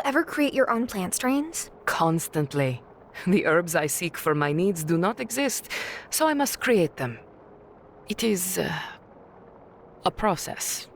ever create your own plant strains? Constantly. The herbs I seek for my needs do not exist, so I must create them. It is a process.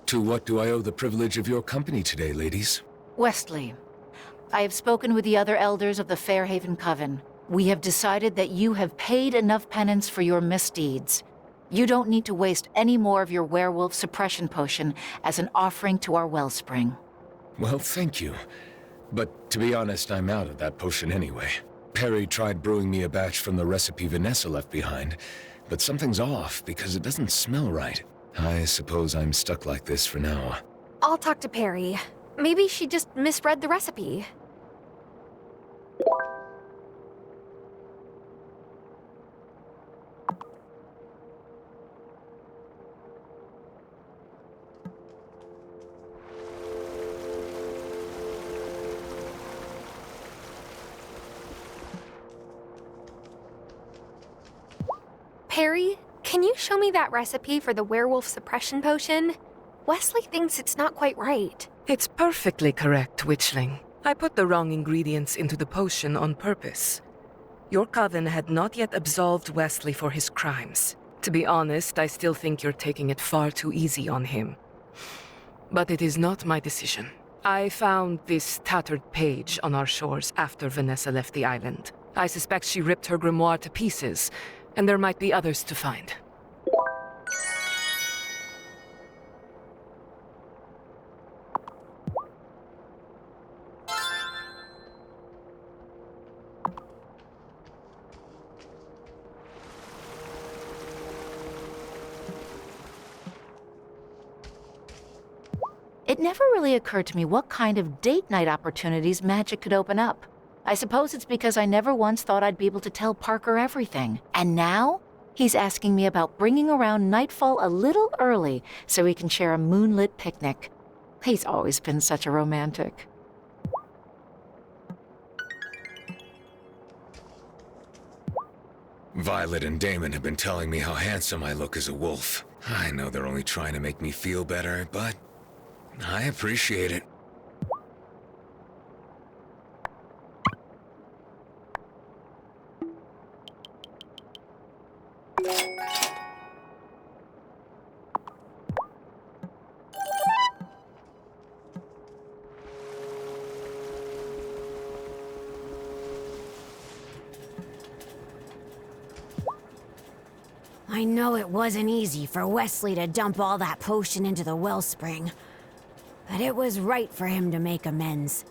To what do I owe the privilege of your company today, ladies? Westley, I have spoken with the other elders of the Fairhaven Coven. We have decided that you have paid enough penance for your misdeeds. You don't need to waste any more of your werewolf suppression potion as an offering to our wellspring. Well, thank you. But to be honest, I'm out of that potion anyway. Perry tried brewing me a batch from the recipe Vanessa left behind, but something's off because it doesn't smell right. I suppose I'm stuck like this for now. I'll talk to Perry. Maybe she just misread the recipe. Perry, can you show me that recipe for the werewolf suppression potion? Wesley thinks it's not quite right. It's perfectly correct, Witchling. I put the wrong ingredients into the potion on purpose. Your coven had not yet absolved Wesley for his crimes. To be honest, I still think you're taking it far too easy on him. But it is not my decision. I found this tattered page on our shores after Vanessa left the island. I suspect she ripped her grimoire to pieces, and there might be others to find. It never really occurred to me what kind of date night opportunities magic could open up. I suppose it's because I never once thought I'd be able to tell Parker everything. And now, he's asking me about bringing around nightfall a little early so we can share a moonlit picnic. He's always been such a romantic. Violet and Damon have been telling me how handsome I look as a wolf. I know they're only trying to make me feel better, but I appreciate it. I know it wasn't easy for Wesley to dump all that potion into the wellspring, but it was right for him to make amends.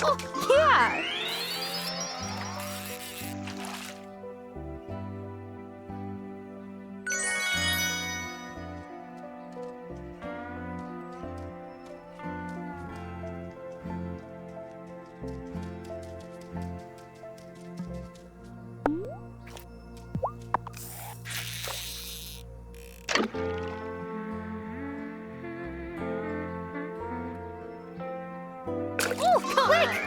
Oh, yeah! Oh, quick!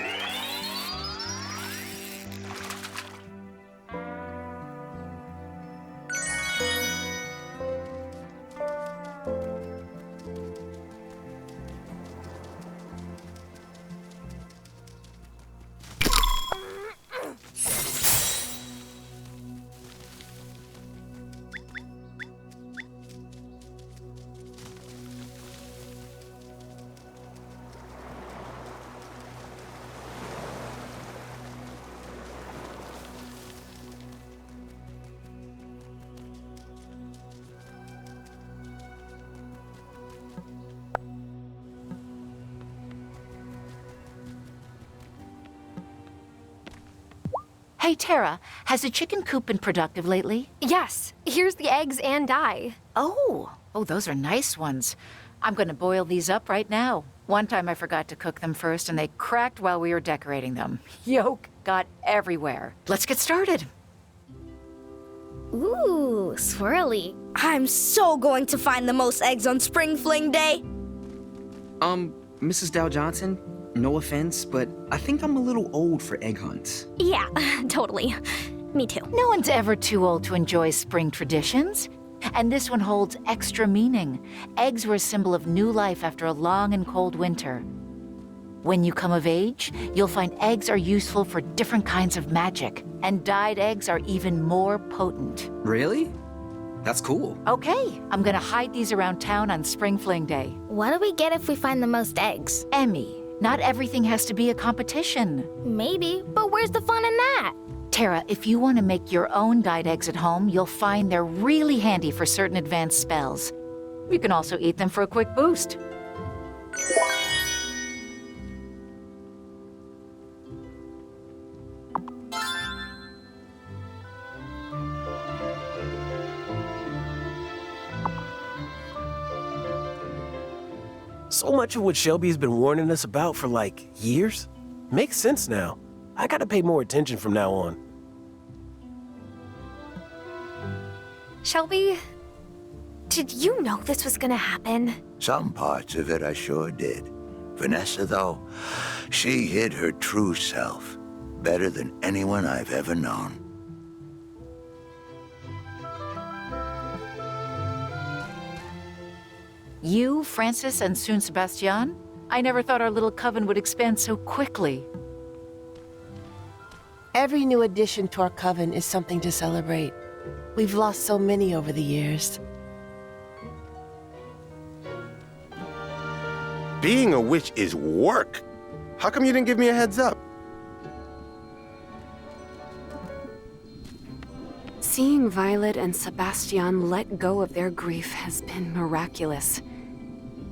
Hey, Tara, has the chicken coop been productive lately? Yes, here's the eggs and dye. Oh, those are nice ones. I'm gonna boil these up right now. One time I forgot to cook them first and they cracked while we were decorating them. Yolk got everywhere. Let's get started. Ooh, swirly. I'm so going to find the most eggs on Spring Fling Day. Mrs. Dow Johnson, no offense, but I think I'm a little old for egg hunts. Yeah, totally. Me too. No one's ever too old to enjoy spring traditions. And this one holds extra meaning. Eggs were a symbol of new life after a long and cold winter. When you come of age, you'll find eggs are useful for different kinds of magic, and dyed eggs are even more potent. Really? That's cool. Okay, I'm gonna hide these around town on Spring Fling Day. What do we get if we find the most eggs? Emmy, not everything has to be a competition. Maybe, but where's the fun in that? Tara, if you want to make your own dyed eggs at home, you'll find they're really handy for certain advanced spells. You can also eat them for a quick boost. So much of what Shelby's been warning us about for, like, years makes sense now. I gotta pay more attention from now on. Shelby, did you know this was gonna happen? Some parts of it I sure did. Vanessa, though, she hid her true self better than anyone I've ever known. You, Francis, and soon Sebastian? I never thought our little coven would expand so quickly. Every new addition to our coven is something to celebrate. We've lost so many over the years. Being a witch is work. How come you didn't give me a heads up? Seeing Violet and Sebastian let go of their grief has been miraculous.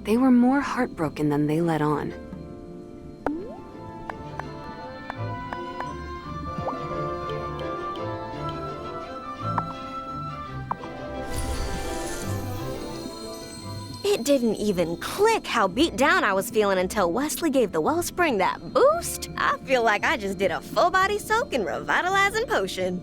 They were more heartbroken than they let on. It didn't even click how beat down I was feeling until Wesley gave the wellspring that boost. I feel like I just did a full body soak and revitalizing potion.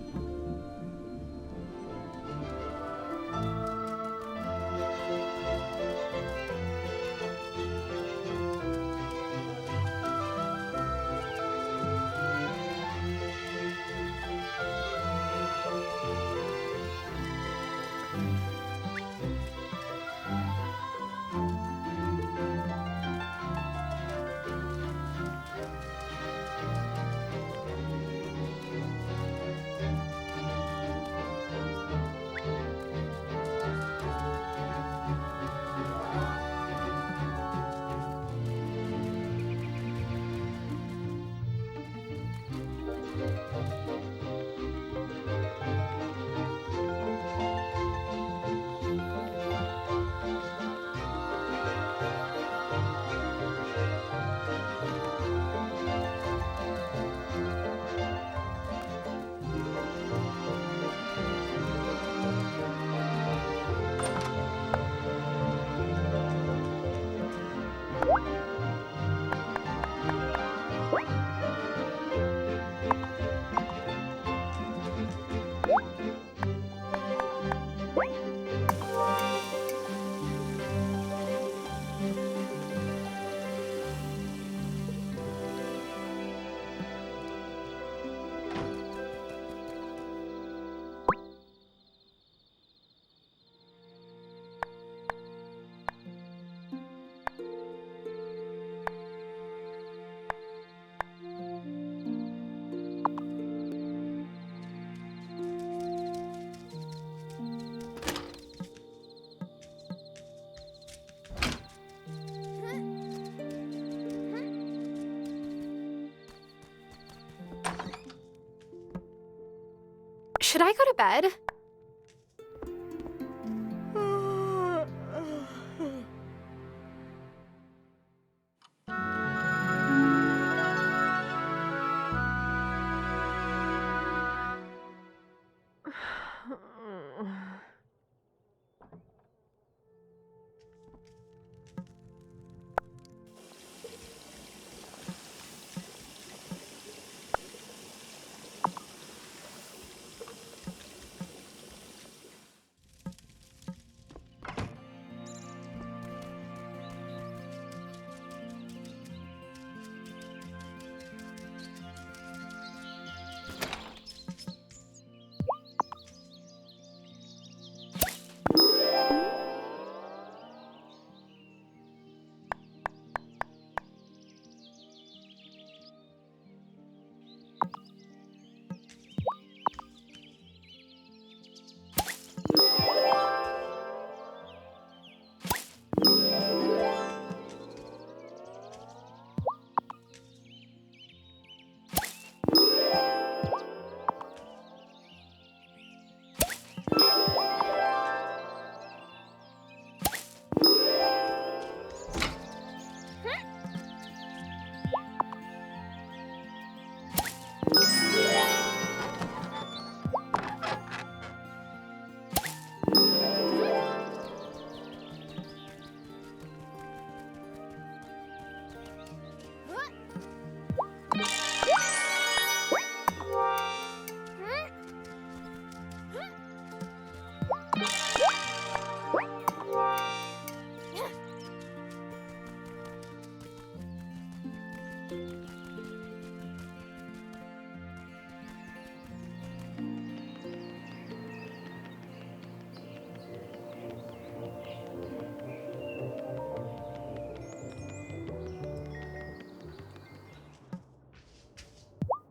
Should I go to bed?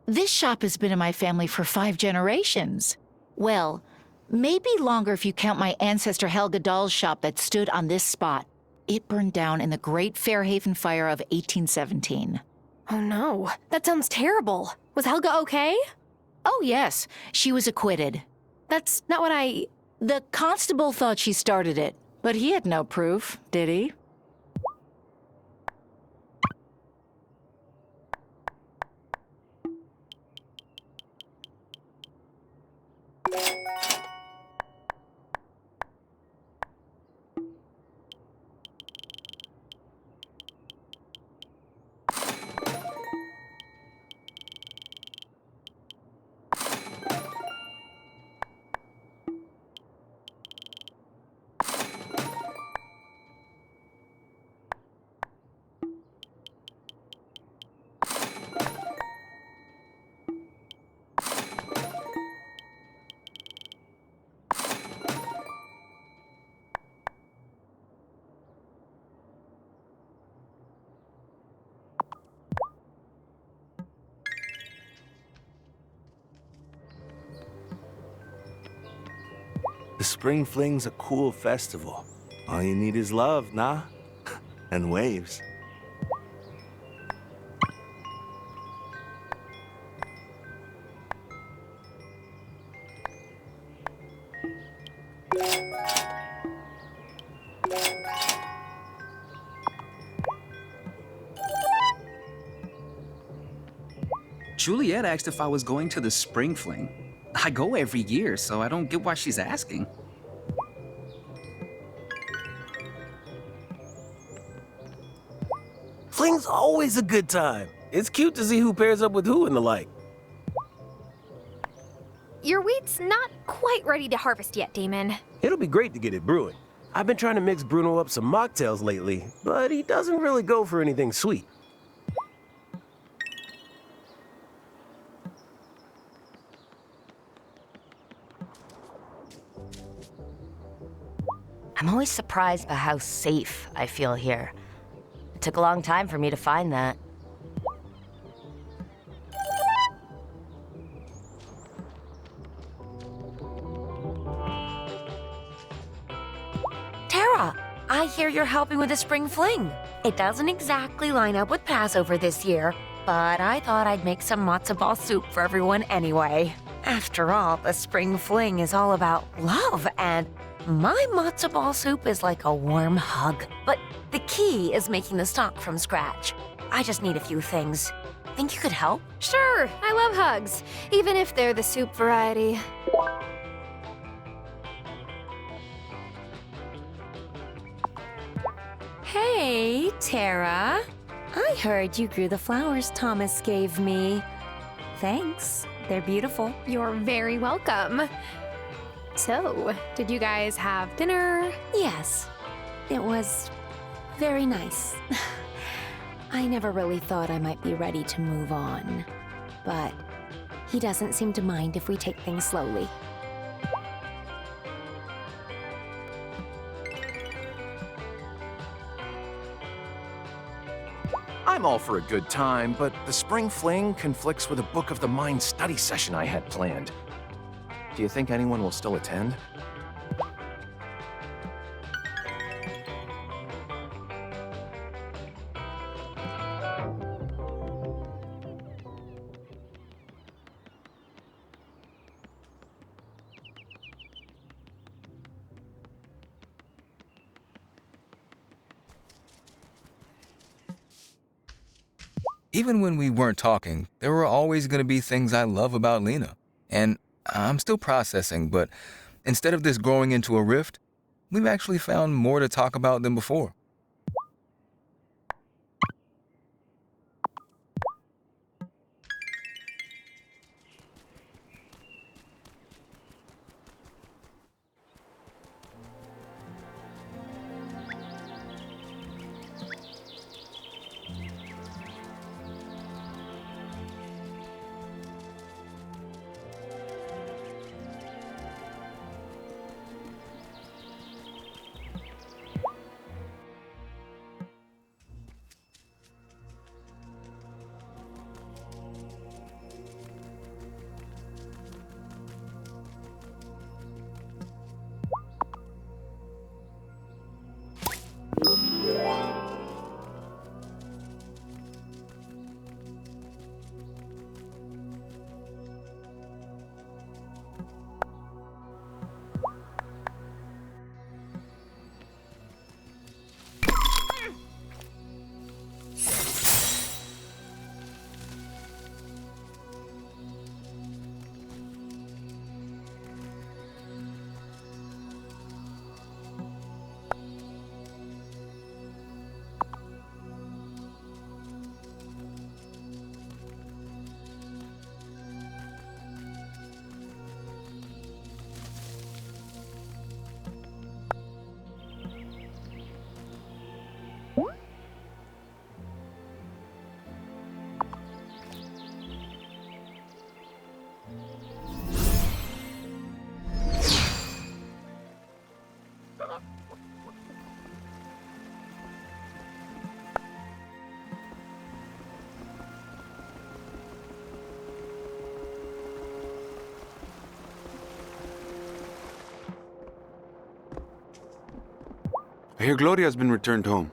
This shop has been in my family for 5 generations. Well, maybe longer if you count my ancestor Helga Dahl's shop that stood on this spot. It burned down in the Great Fairhaven Fire of 1817. Oh no, that sounds terrible. Was Helga okay? Oh yes, she was acquitted. That's not what I... The constable thought she started it, but he had no proof, did he? The Spring Fling's a cool festival. All you need is love, nah? And waves. Juliet asked if I was going to the Spring Fling. I go every year, so I don't get why she's asking. Fling's always a good time. It's cute to see who pairs up with who and the like. Your wheat's not quite ready to harvest yet, Damon. It'll be great to get it brewing. I've been trying to mix Bruno up some mocktails lately, but he doesn't really go for anything sweet. I'm always surprised by how safe I feel here. It took a long time for me to find that. Tara, I hear you're helping with the Spring Fling. It doesn't exactly line up with Passover this year, but I thought I'd make some matzo ball soup for everyone anyway. After all, the spring fling is all about love, and my matzo ball soup is like a warm hug. But the key is making the stock from scratch. I just need a few things. Think you could help? Sure, I love hugs, even if they're the soup variety. Hey, Tara. I heard you grew the flowers Thomas gave me. Thanks. They're beautiful. You're very welcome. So, did you guys have dinner? Yes. It was very nice. I never really thought I might be ready to move on. But he doesn't seem to mind if we take things slowly. I'm all for a good time, but the spring fling conflicts with a Book of the Mind study session I had planned. Do you think anyone will still attend? Even when we weren't talking, there were always going to be things I love about Lena. And I'm still processing, but instead of this growing into a rift, we've actually found more to talk about than before. I hear Gloria's been returned home.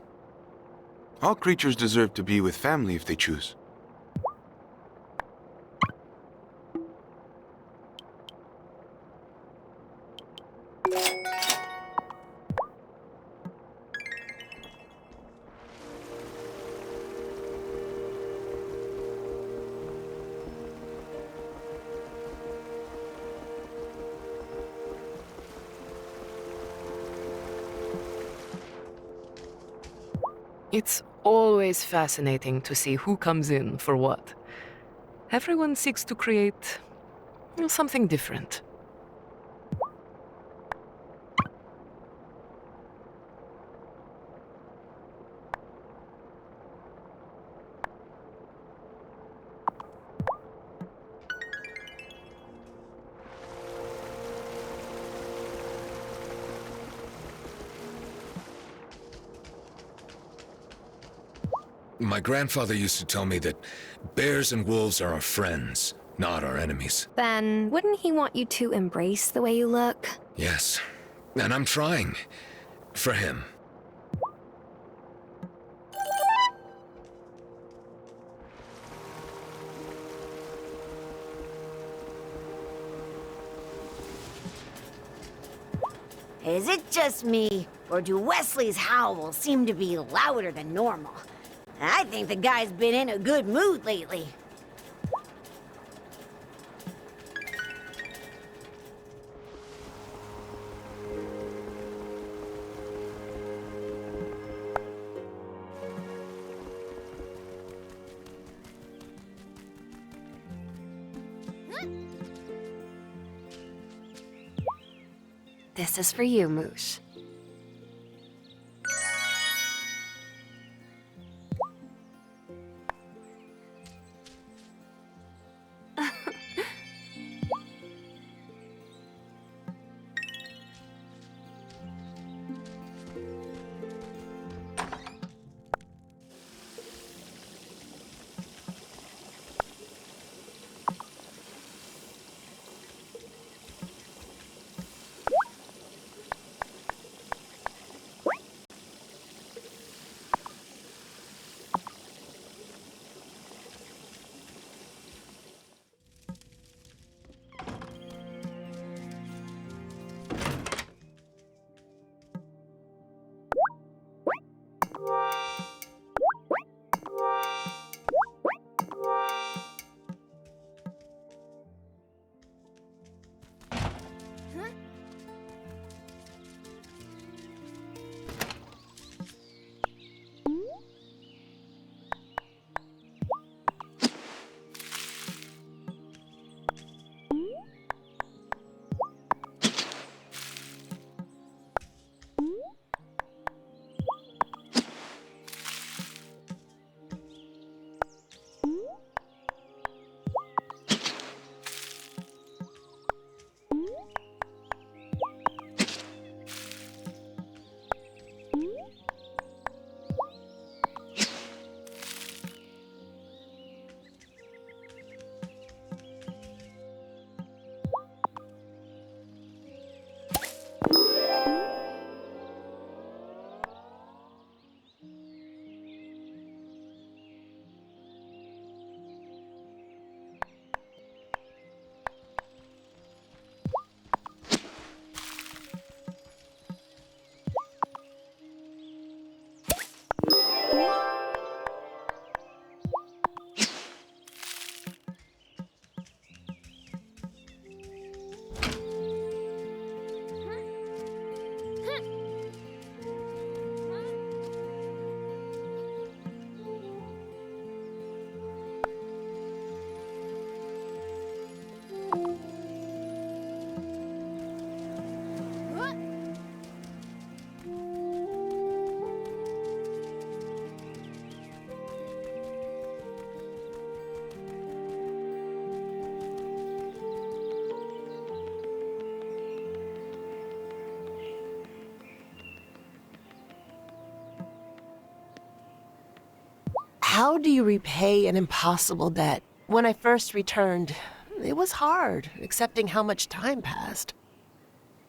All creatures deserve to be with family if they choose. It's always fascinating to see who comes in for what. Everyone seeks to create something different. My grandfather used to tell me that bears and wolves are our friends, not our enemies. Then wouldn't he want you to embrace the way you look? Yes, and I'm trying. For him. Is it just me, or do Wesley's howls seem to be louder than normal? I think the guy's been in a good mood lately. This is for you, Moosh. How do you repay an impossible debt? When I first returned, it was hard, accepting how much time passed.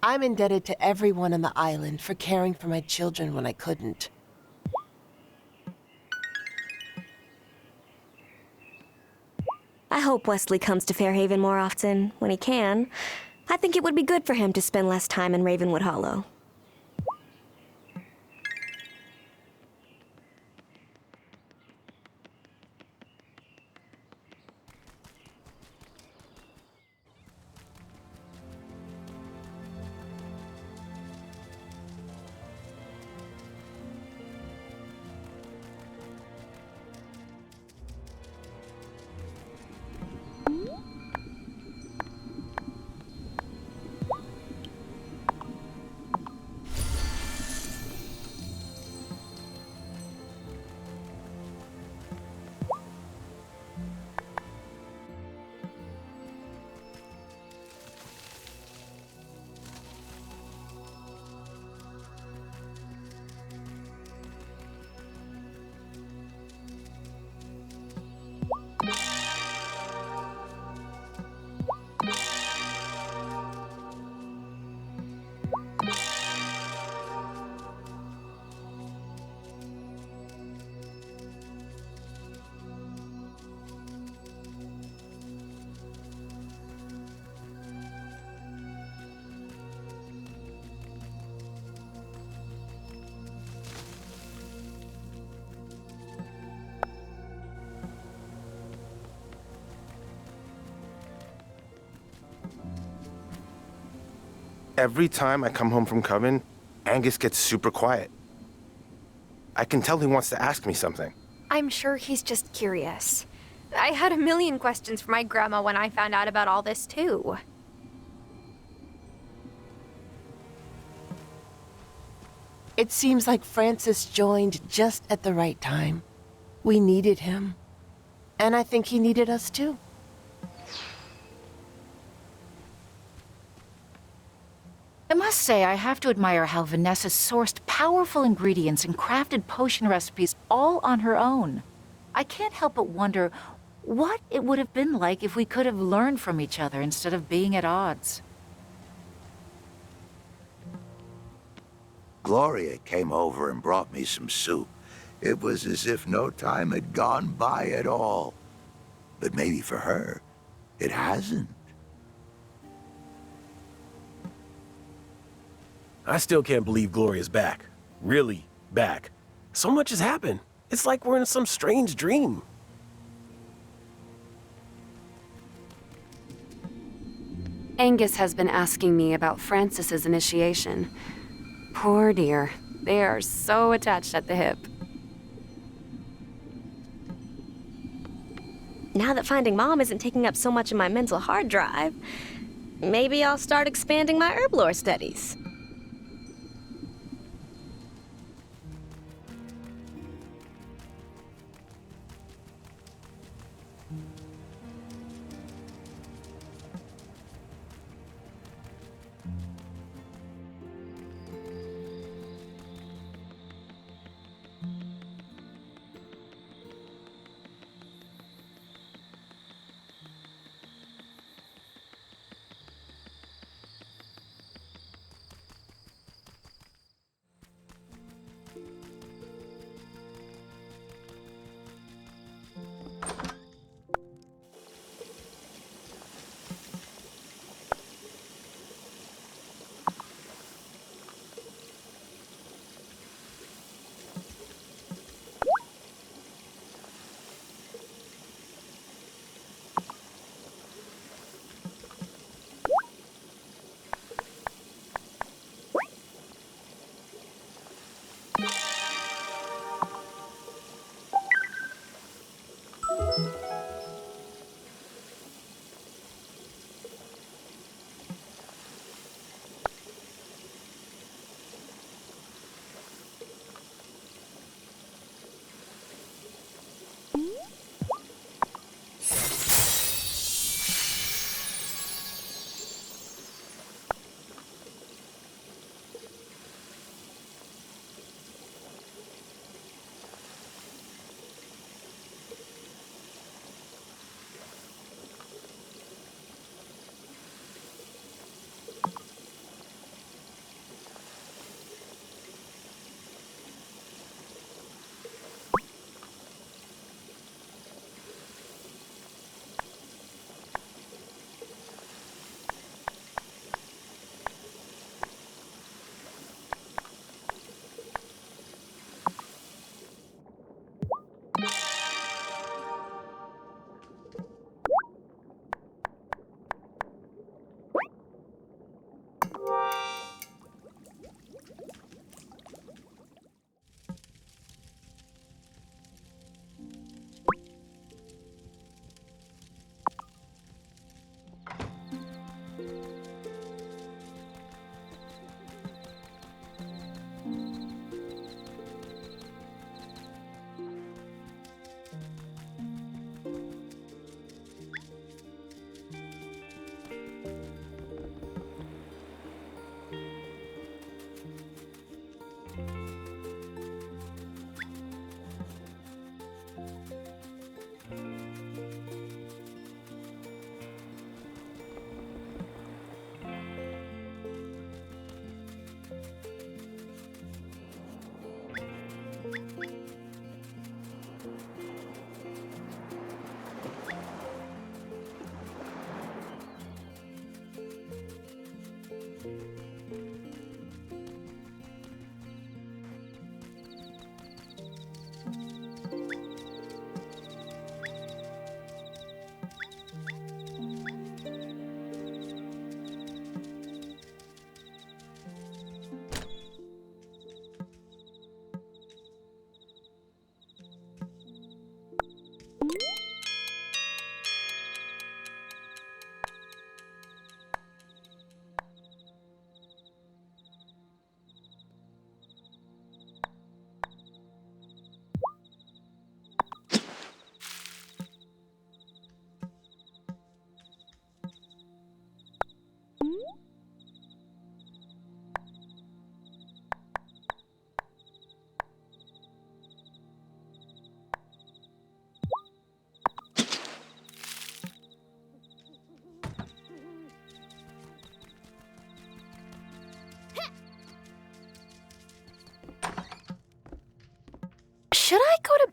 I'm indebted to everyone on the island for caring for my children when I couldn't. I hope Wesley comes to Fairhaven more often, when he can. I think it would be good for him to spend less time in Ravenwood Hollow. Every time I come home from Coven, Angus gets super quiet. I can tell he wants to ask me something. I'm sure he's just curious. I had a million questions for my grandma when I found out about all this, too. It seems like Francis joined just at the right time. We needed him. And I think he needed us too. I must say, I have to admire how Vanessa sourced powerful ingredients and crafted potion recipes all on her own. I can't help but wonder what it would have been like if we could have learned from each other instead of being at odds. Gloria came over and brought me some soup. It was as if no time had gone by at all. But maybe for her, it hasn't. I still can't believe Gloria's back. Really back. So much has happened. It's like we're in some strange dream. Angus has been asking me about Francis's initiation. Poor dear. They are so attached at the hip. Now that finding Mom isn't taking up so much of my mental hard drive, maybe I'll start expanding my herb lore studies.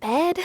bed?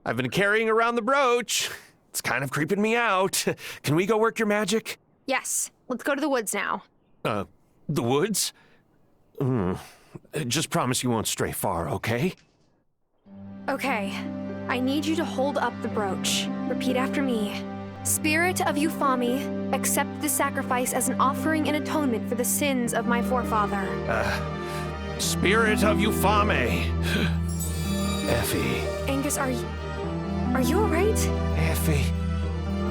I've been carrying around the brooch. It's kind of creeping me out. Can we go work your magic? Yes, let's go to the woods now. The woods? Just promise you won't stray far, okay? Okay, I need you to hold up the brooch. Repeat after me. Spirit of Euphami, accept this sacrifice as an offering and atonement for the sins of my forefather. Spirit of Euphami. Effie. Angus, are you alright? Effie,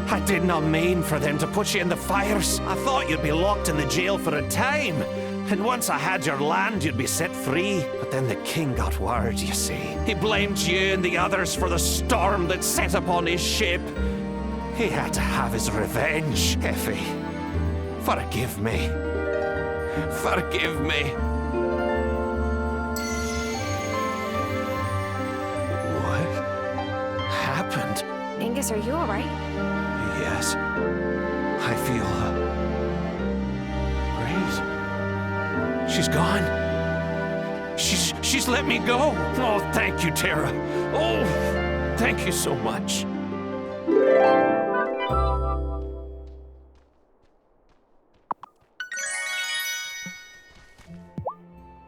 I did not mean for them to put you in the fires. I thought you'd be locked in the jail for a time. And once I had your land, you'd be set free. But then the king got word, you see. He blamed you and the others for the storm that set upon his ship. He had to have his revenge, Effie. Forgive me. Forgive me. Happened? Angus, are you alright? Yes. I feel breeze. She's gone. She's let me go. Oh, thank you, Tara. Oh, thank you so much.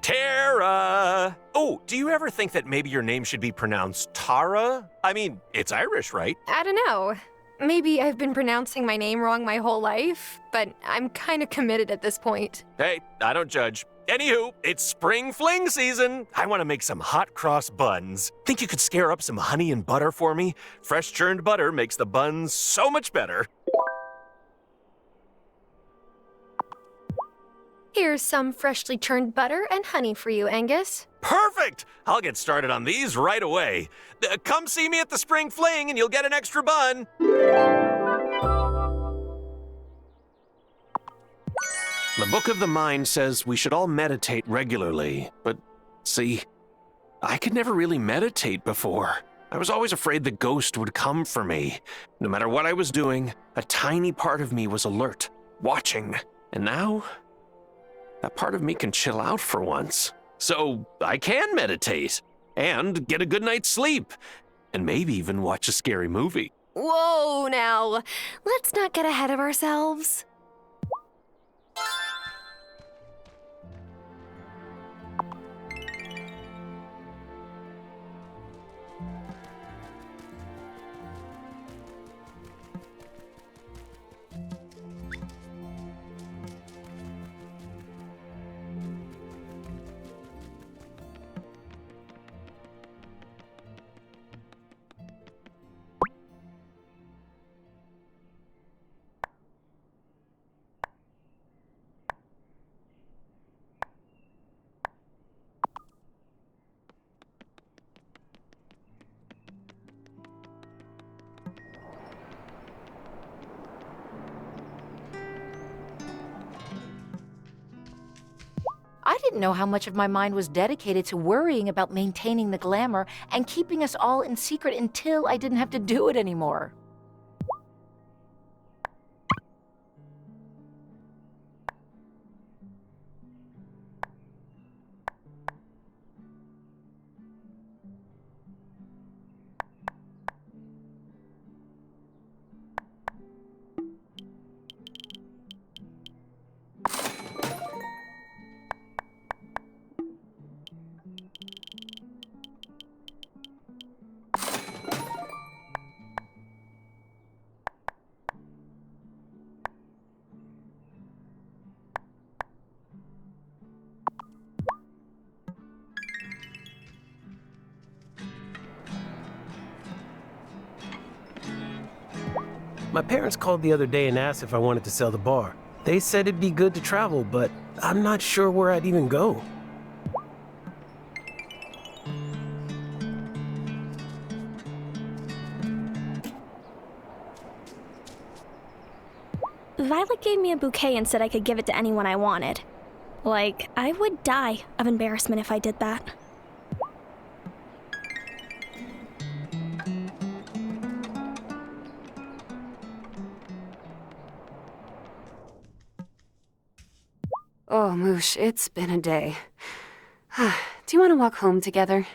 Tara! Oh, do you ever think that maybe your name should be pronounced Tara? I mean, it's Irish, right? I don't know. Maybe I've been pronouncing my name wrong my whole life, but I'm kind of committed at this point. Hey, I don't judge. Anywho, it's spring fling season. I want to make some hot cross buns. Think you could scare up some honey and butter for me? Fresh churned butter makes the buns so much better. Here's some freshly churned butter and honey for you, Angus. Perfect! I'll get started on these right away. Come see me at the spring fling and you'll get an extra bun. The Book of the Mind says we should all meditate regularly, but see, I could never really meditate before. I was always afraid the ghost would come for me. No matter what I was doing, a tiny part of me was alert, watching. And now, that part of me can chill out for once. So I can meditate, and get a good night's sleep, and maybe even watch a scary movie. Whoa, now. Let's not get ahead of ourselves. I didn't know how much of my mind was dedicated to worrying about maintaining the glamour and keeping us all in secret until I didn't have to do it anymore. My parents called the other day and asked if I wanted to sell the bar. They said it'd be good to travel, but I'm not sure where I'd even go. Violet gave me a bouquet and said I could give it to anyone I wanted. Like, I would die of embarrassment if I did that. Oh, Moosh, it's been a day. Do you want to walk home together?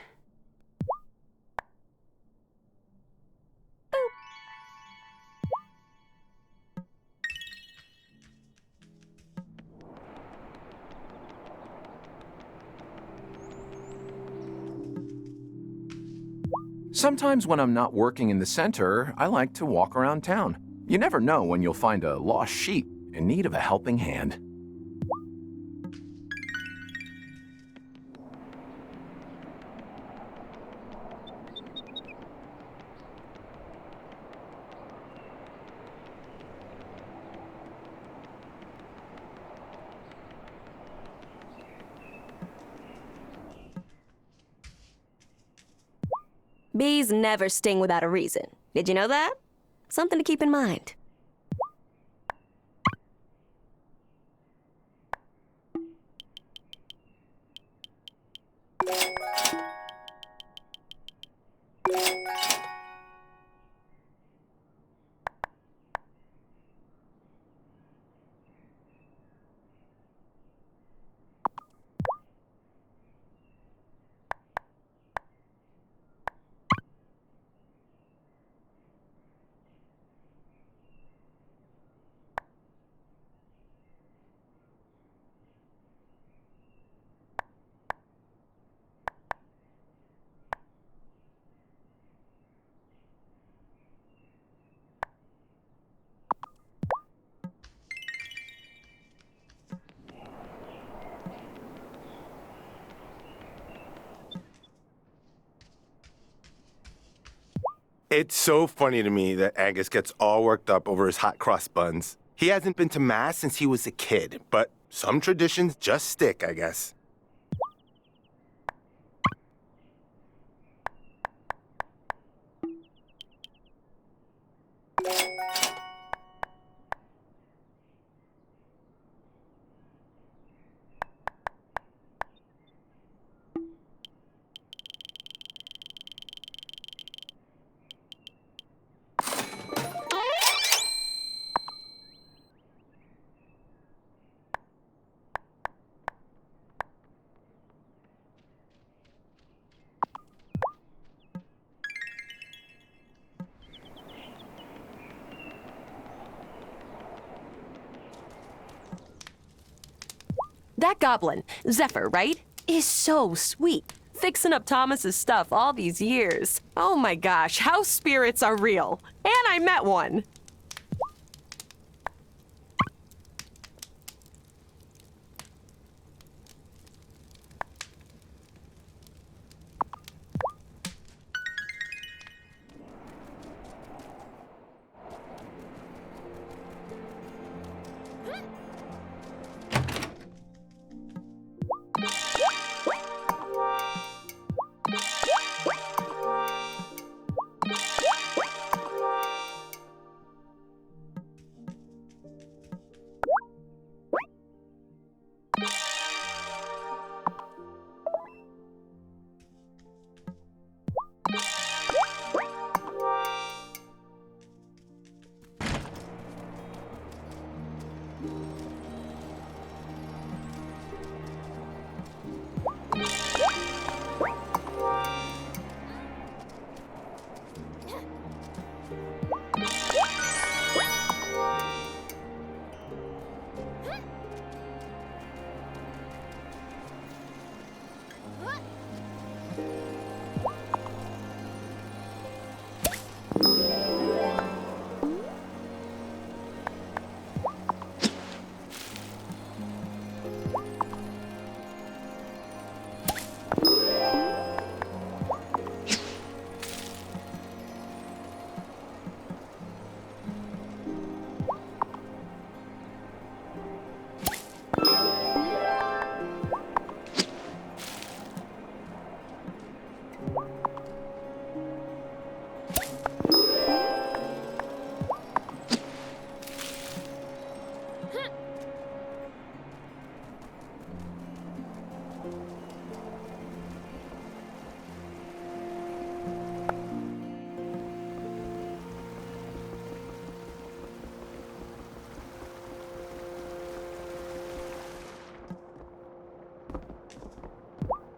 Sometimes when I'm not working in the center, I like to walk around town. You never know when you'll find a lost sheep in need of a helping hand. Bees never sting without a reason. Did you know that? Something to keep in mind. It's so funny to me that Angus gets all worked up over his hot cross buns. He hasn't been to Mass since he was a kid, but some traditions just stick, I guess. That goblin, Zephyr, right? Is so sweet. Fixing up Thomas's stuff all these years. Oh my gosh, house spirits are real. And I met one.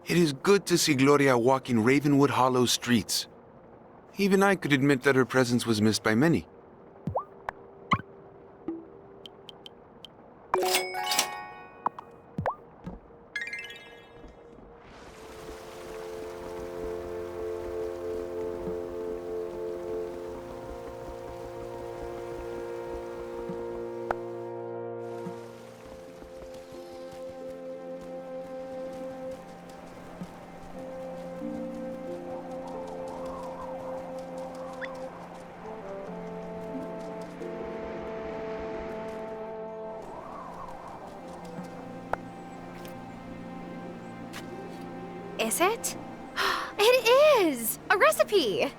It is good to see Gloria walking Ravenwood Hollow streets. Even I could admit that her presence was missed by many. Is it? It is! A recipe!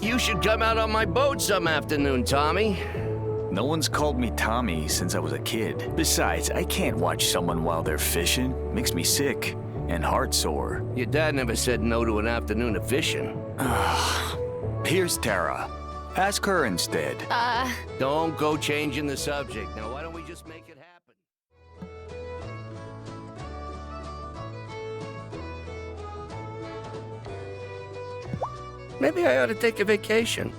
You should come out on my boat some afternoon, Tommy. No one's called me Tommy since I was a kid. Besides, I can't watch someone while they're fishing. Makes me sick and heart sore. Your dad never said no to an afternoon of fishing. Here's Tara. Ask her instead. Don't go changing the subject. Now, why don't we just make it happen? Maybe I ought to take a vacation.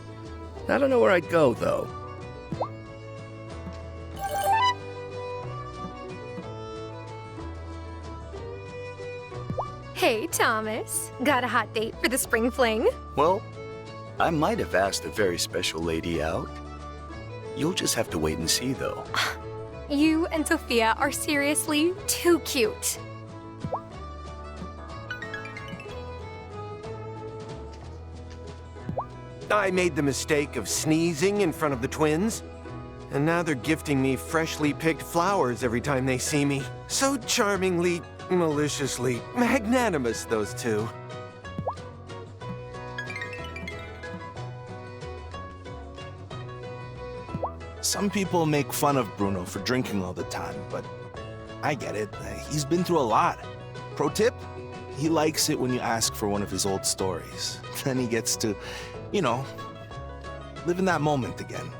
I don't know where I'd go, though. Hey, Thomas. Got a hot date for the spring fling? Well, I might have asked a very special lady out. You'll just have to wait and see, though. You and Sophia are seriously too cute. I made the mistake of sneezing in front of the twins, and now they're gifting me freshly picked flowers every time they see me. So charmingly, maliciously magnanimous, those two. Some people make fun of Bruno for drinking all the time, but I get it. He's been through a lot. Pro tip, he likes it when you ask for one of his old stories. Then he gets to, you know, live in that moment again.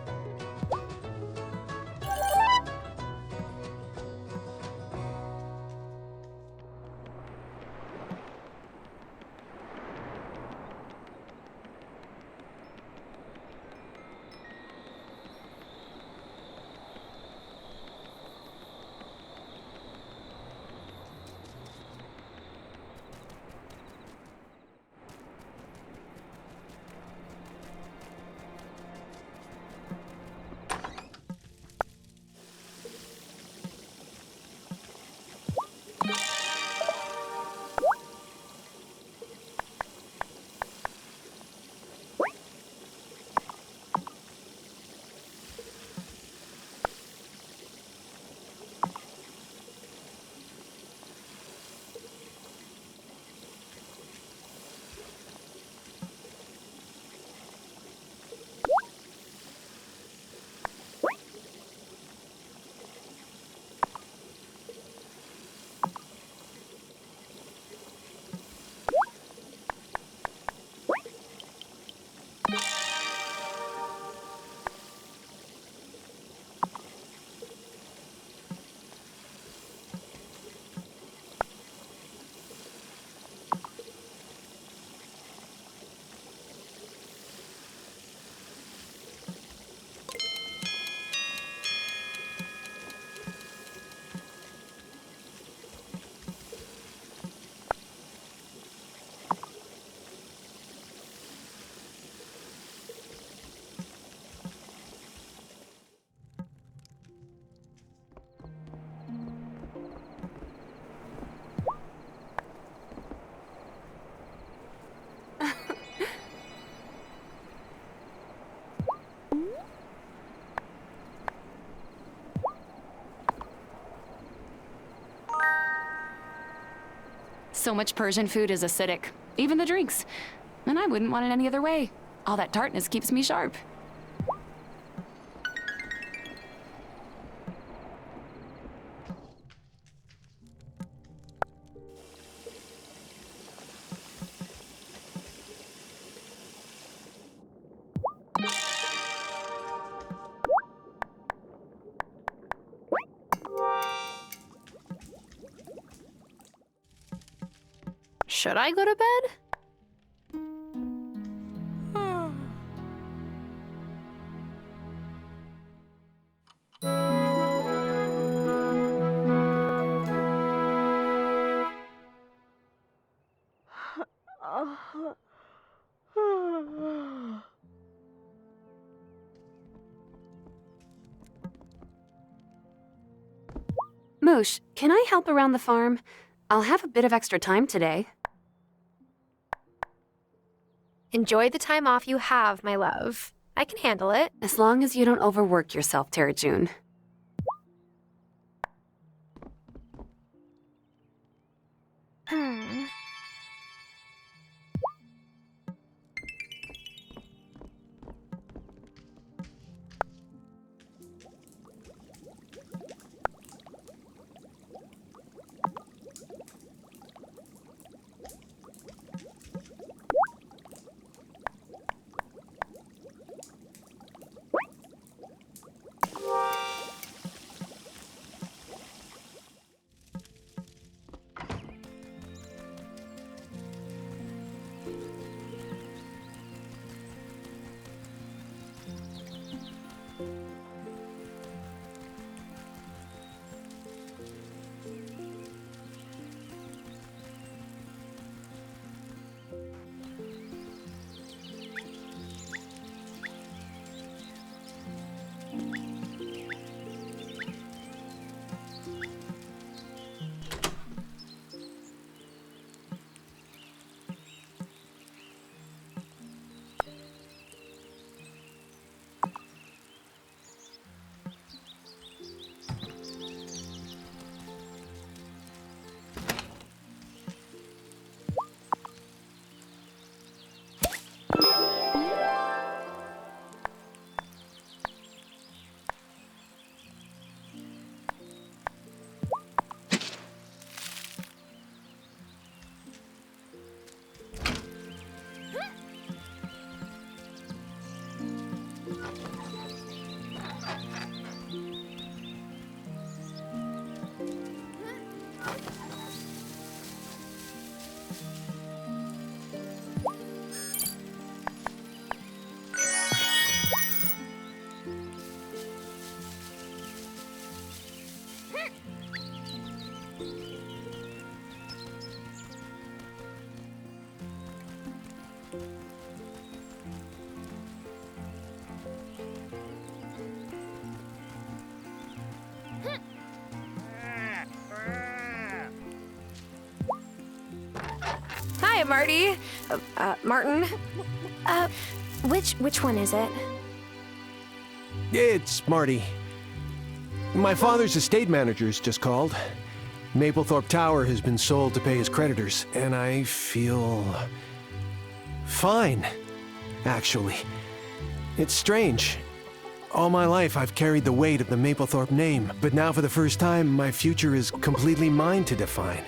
So much Persian food is acidic, even the drinks. And I wouldn't want it any other way. All that tartness keeps me sharp. Should I go to bed? Moosh, can I help around the farm? I'll have a bit of extra time today. Enjoy the time off you have, my love. I can handle it. As long as you don't overwork yourself, Tara June. Marty. Martin. Which one is it? It's Marty. My father's estate manager's just called. Maplethorpe Tower has been sold to pay his creditors, and I feel fine, actually. It's strange. All my life I've carried the weight of the Maplethorpe name, but now for the first time my future is completely mine to define.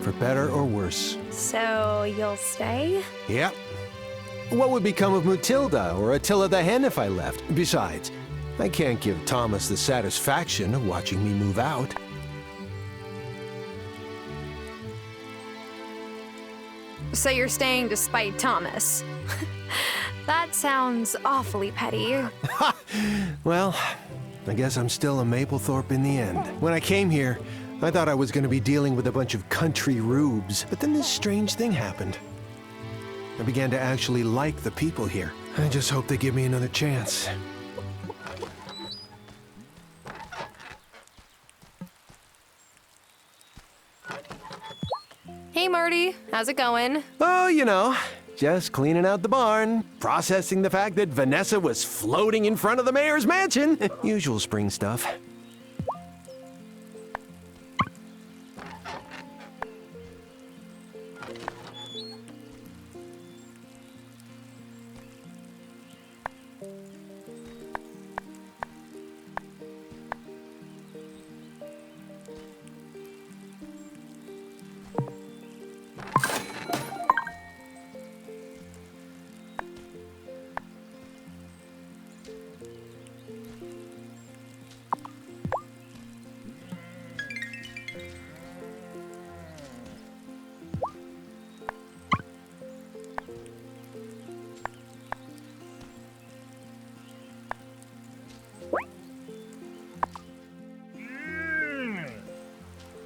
For better or worse. So you'll stay? Yep. What would become of Mutilda or Attila the Hen if I left? Besides, I can't give Thomas the satisfaction of watching me move out. So you're staying despite Thomas. That sounds awfully petty. Well, I guess I'm still a Maplethorpe in the end. When I came here, I thought I was going to be dealing with a bunch of country rubes, but then this strange thing happened. I began to actually like the people here. I just hope they give me another chance. Hey, Marty. How's it going? Oh, you know, just cleaning out the barn, processing the fact that Vanessa was floating in front of the mayor's mansion. Usual spring stuff.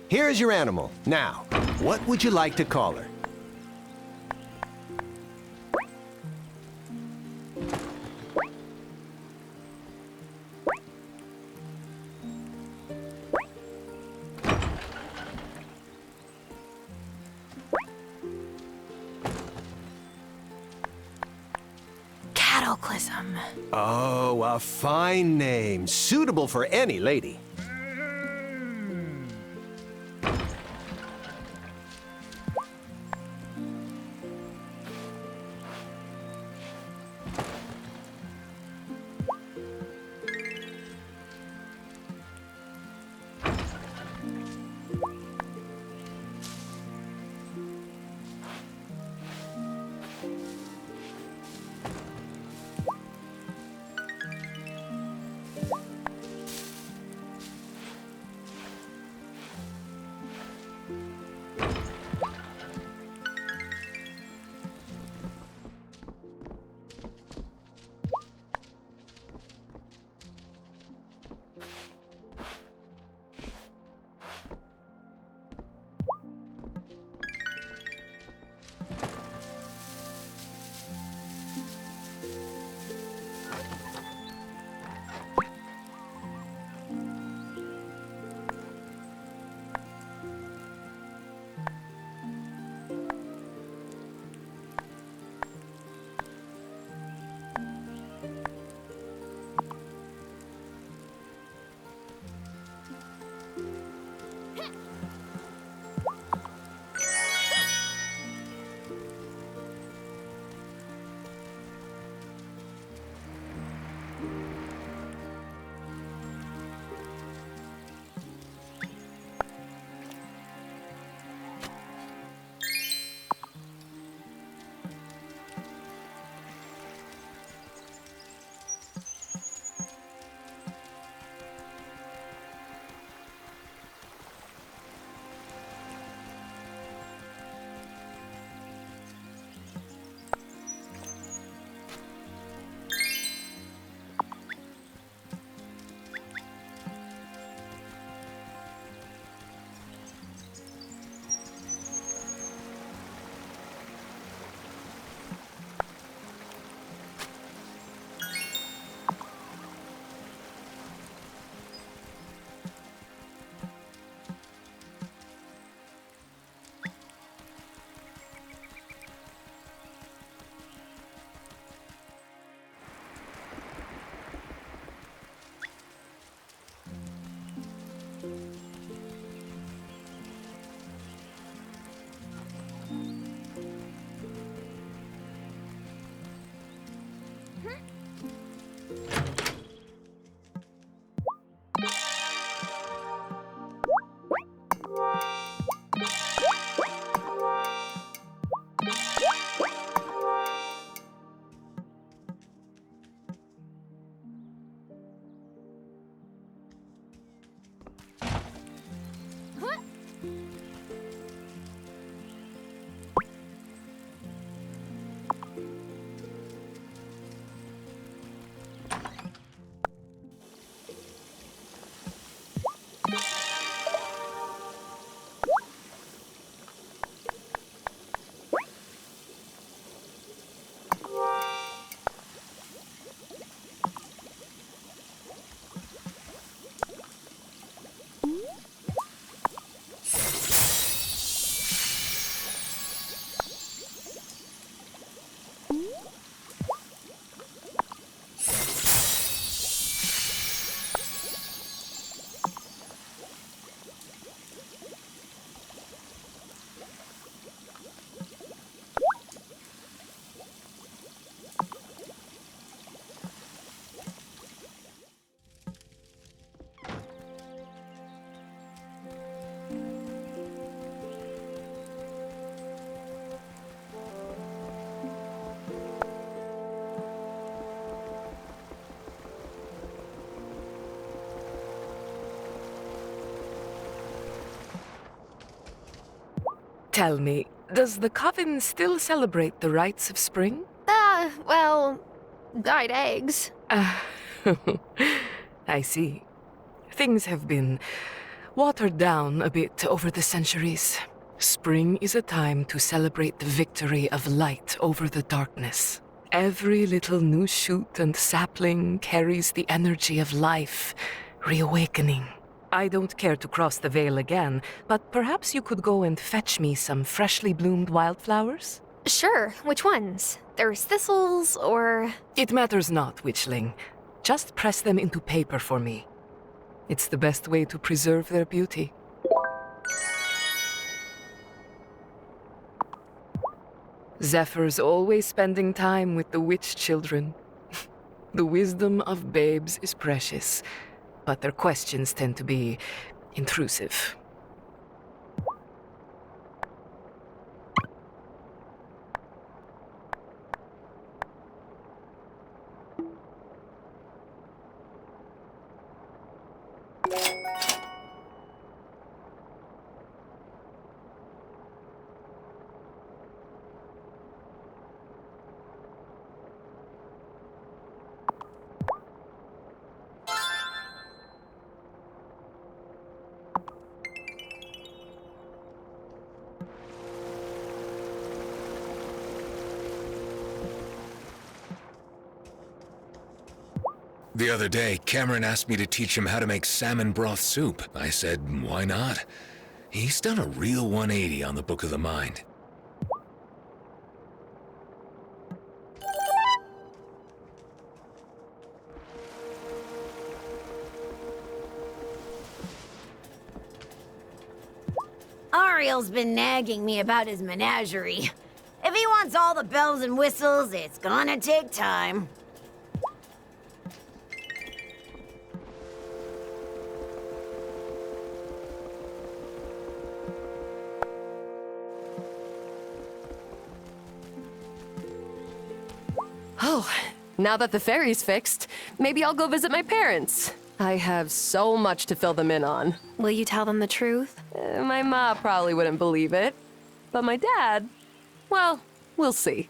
Here's your animal. Now, what would you like to call her? Cataclysm. Oh, a fine name. Suitable for any lady. Tell me, does the Coven still celebrate the rites of spring? Well, dyed eggs. I see. Things have been watered down a bit over the centuries. Spring is a time to celebrate the victory of light over the darkness. Every little new shoot and sapling carries the energy of life, reawakening. I don't care to cross the veil again, but perhaps you could go and fetch me some freshly bloomed wildflowers? Sure, which ones? There's thistles, or... It matters not, witchling. Just press them into paper for me. It's the best way to preserve their beauty. Zephyr's always spending time with the witch children. The wisdom of babes is precious, but their questions tend to be intrusive. The other day, Cameron asked me to teach him how to make salmon broth soup. I said, why not? He's done a real 180 on the Book of the Mind. Ariel's been nagging me about his menagerie. If he wants all the bells and whistles, it's gonna take time. Oh, now that the ferry's fixed, maybe I'll go visit my parents. I have so much to fill them in on. Will you tell them the truth? My ma probably wouldn't believe it. But my dad, well, we'll see.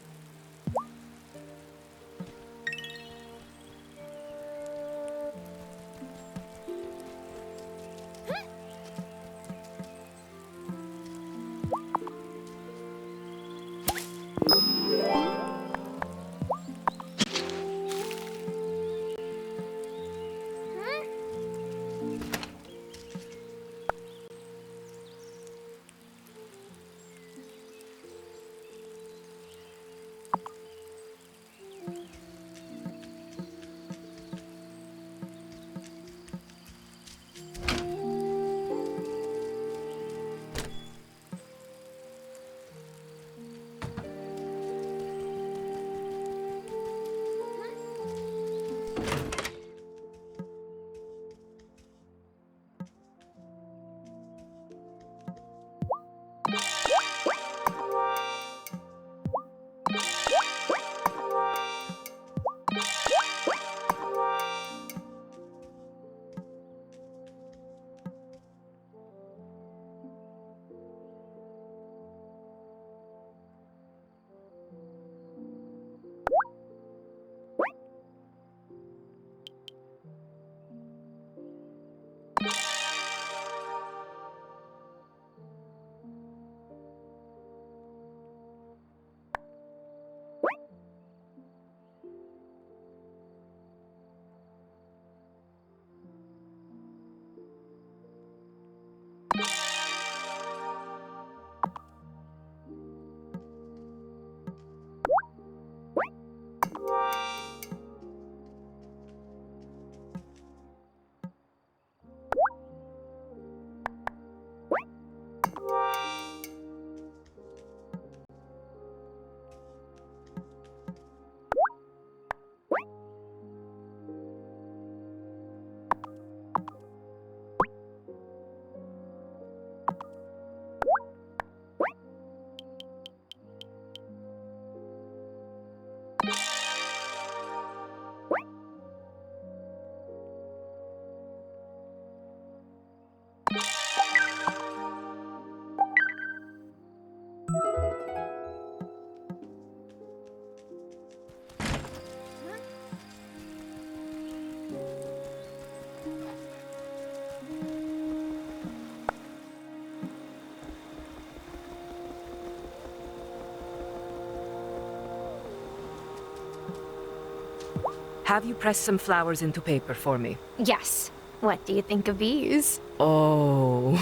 have you press some flowers into paper for me? Yes. What do you think of these? Oh,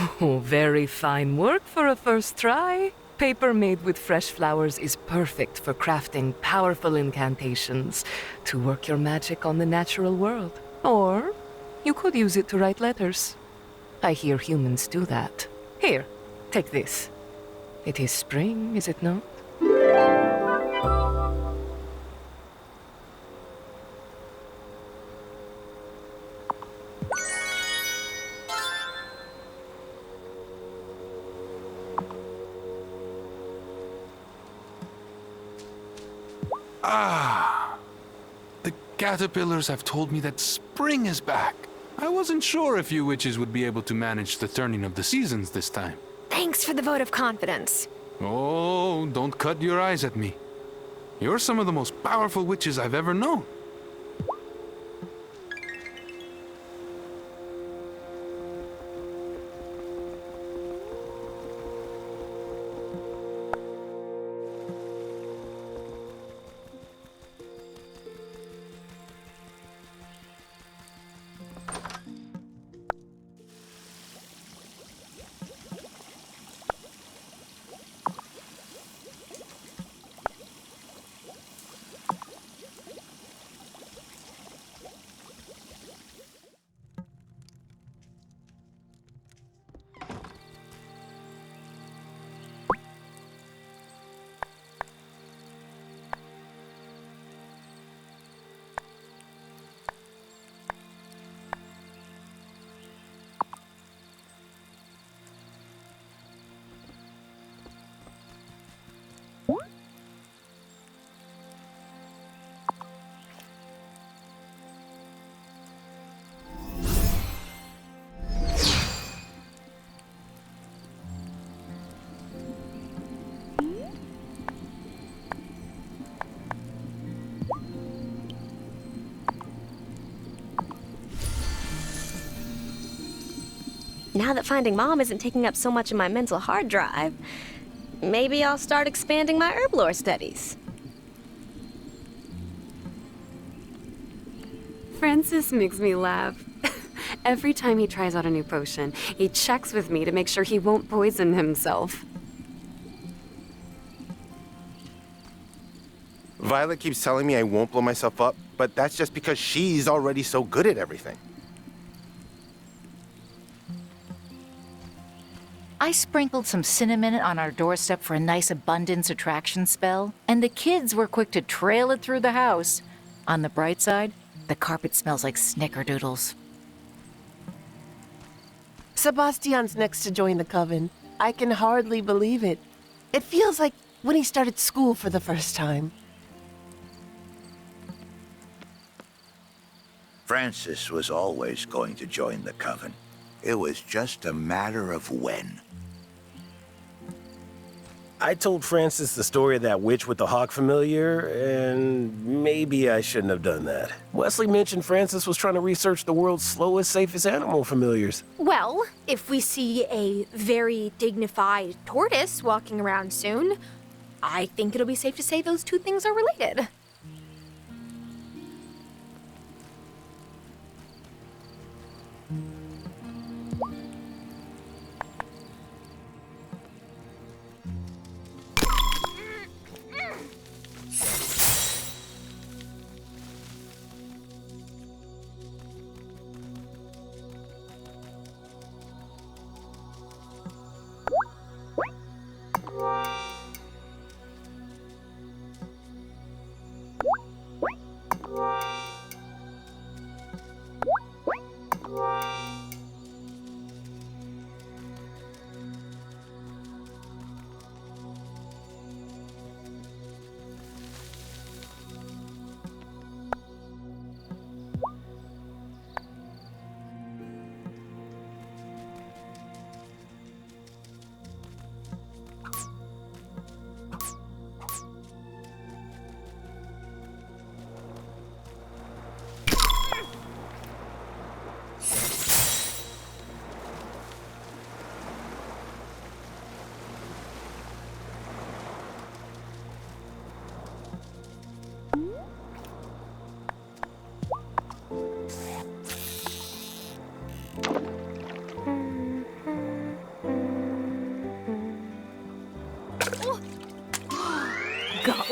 very fine work for a first try. Paper made with fresh flowers is perfect for crafting powerful incantations to work your magic on the natural world. Or you could use it to write letters. I hear humans do that. Here, take this. It is spring, is it not? Ah! The caterpillars have told me that spring is back. I wasn't sure if you witches would be able to manage the turning of the seasons this time. Thanks for the vote of confidence. Oh, don't cut your eyes at me. You're some of the most powerful witches I've ever known. Now that finding Mom isn't taking up so much of my mental hard drive, maybe I'll start expanding my herb lore studies. Francis makes me laugh. Every time he tries out a new potion, he checks with me to make sure he won't poison himself. Violet keeps telling me I won't blow myself up, but that's just because she's already so good at everything. I sprinkled some cinnamon on our doorstep for a nice abundance attraction spell, and the kids were quick to trail it through the house. On the bright side, the carpet smells like snickerdoodles. Sebastian's next to join the coven. I can hardly believe it. It feels like when he started school for the first time. Francis was always going to join the coven. It was just a matter of when. I told Francis the story of that witch with the hawk familiar, and maybe I shouldn't have done that. Wesley mentioned Francis was trying to research the world's slowest, safest animal familiars. Well, if we see a very dignified tortoise walking around soon, I think it'll be safe to say those two things are related.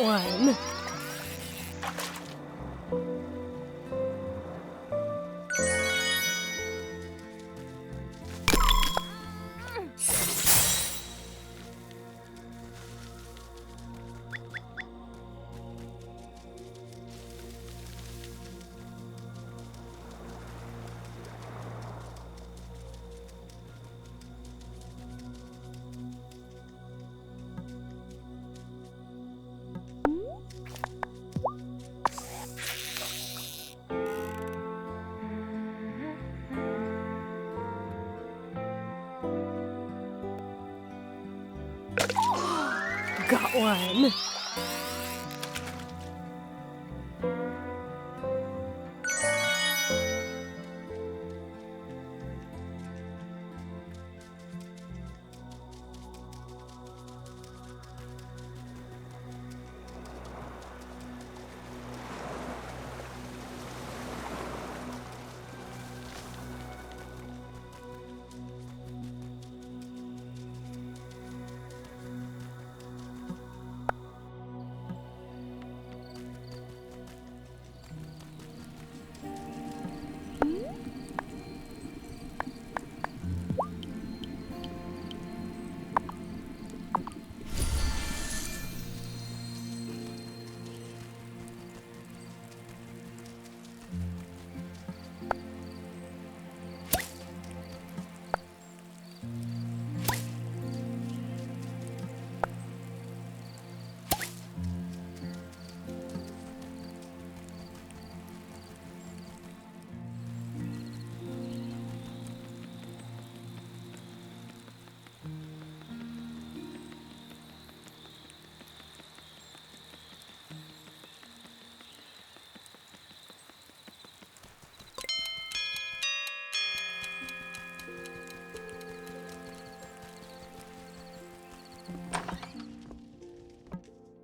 one. Got one.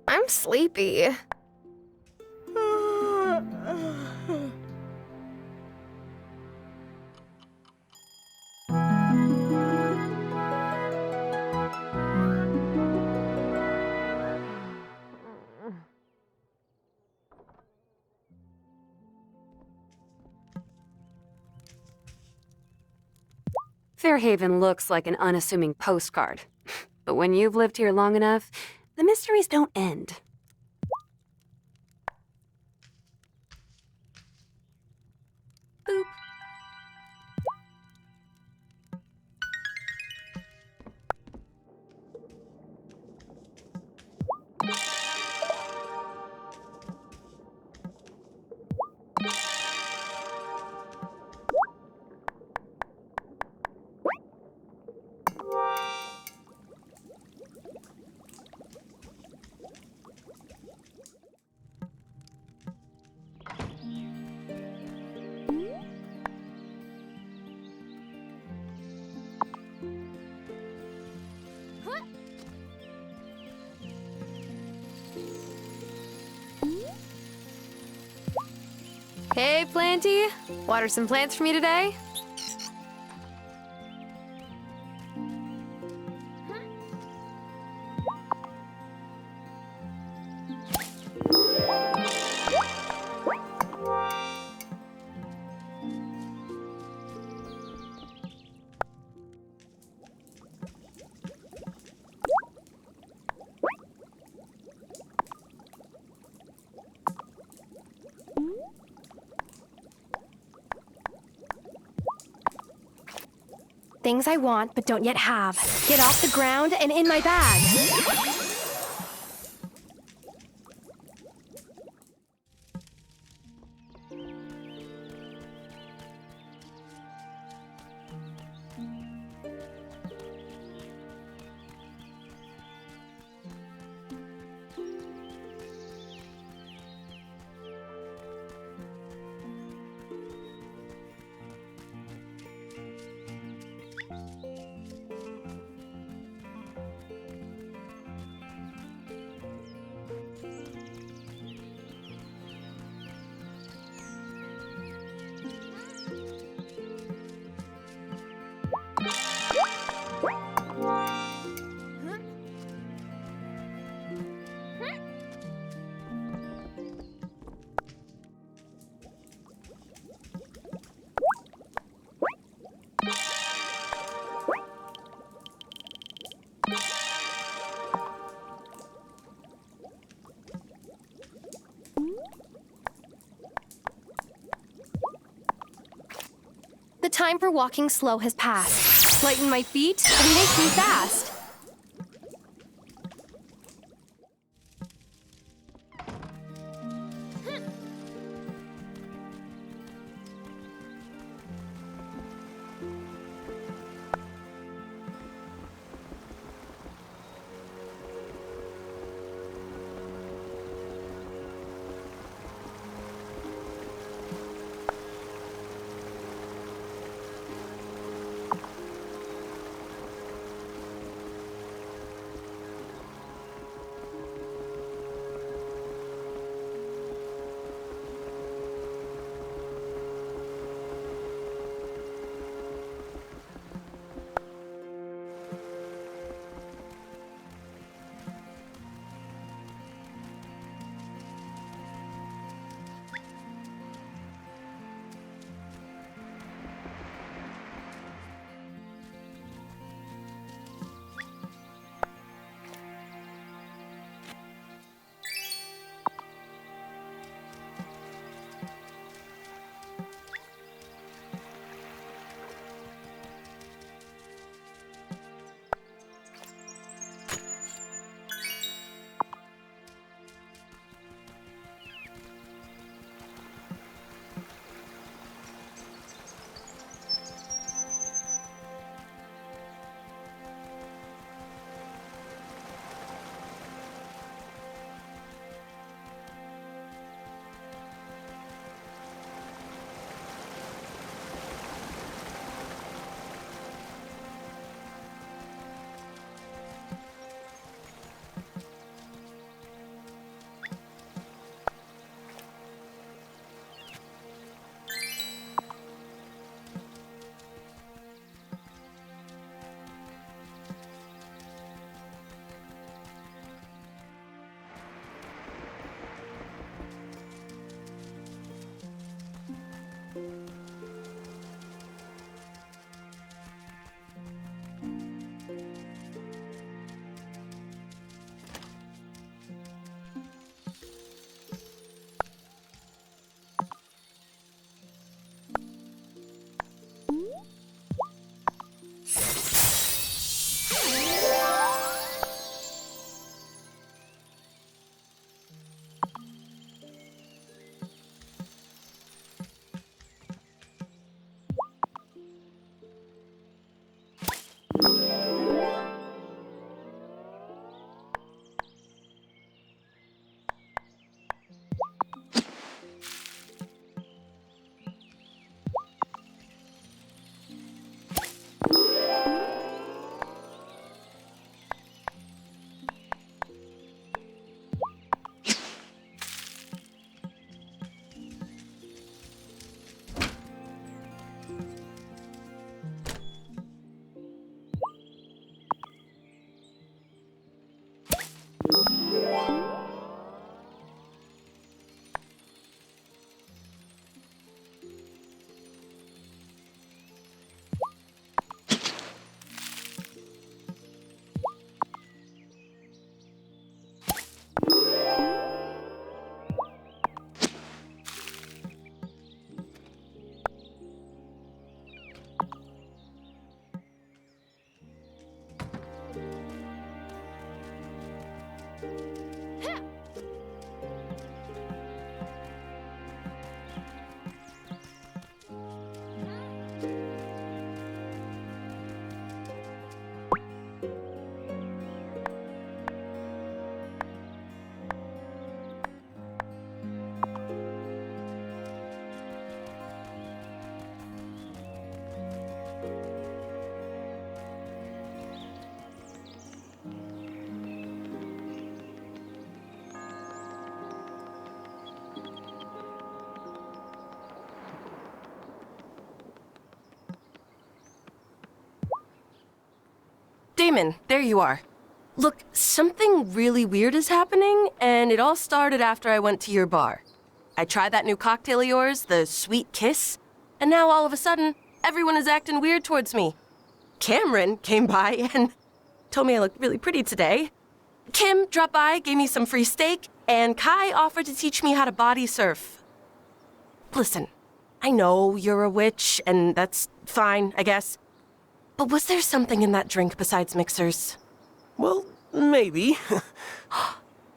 I'm sleepy. Fairhaven looks like an unassuming postcard. But when you've lived here long enough, the mysteries don't end. Boop. Hey, Planty. Water some plants for me today? Things I want but don't yet have. Get off the ground and in my bag. time for walking slow has passed. Lighten my feet and make me fast. Damon, there you are. Look, something really weird is happening, and it all started after I went to your bar. I tried that new cocktail of yours, the Sweet Kiss, and now all of a sudden, everyone is acting weird towards me. Cameron came by and told me I looked really pretty today. Kim dropped by, gave me some free steak, and Kai offered to teach me how to body surf. Listen, I know you're a witch, and that's fine, I guess. But was there something in that drink besides mixers? Well, maybe.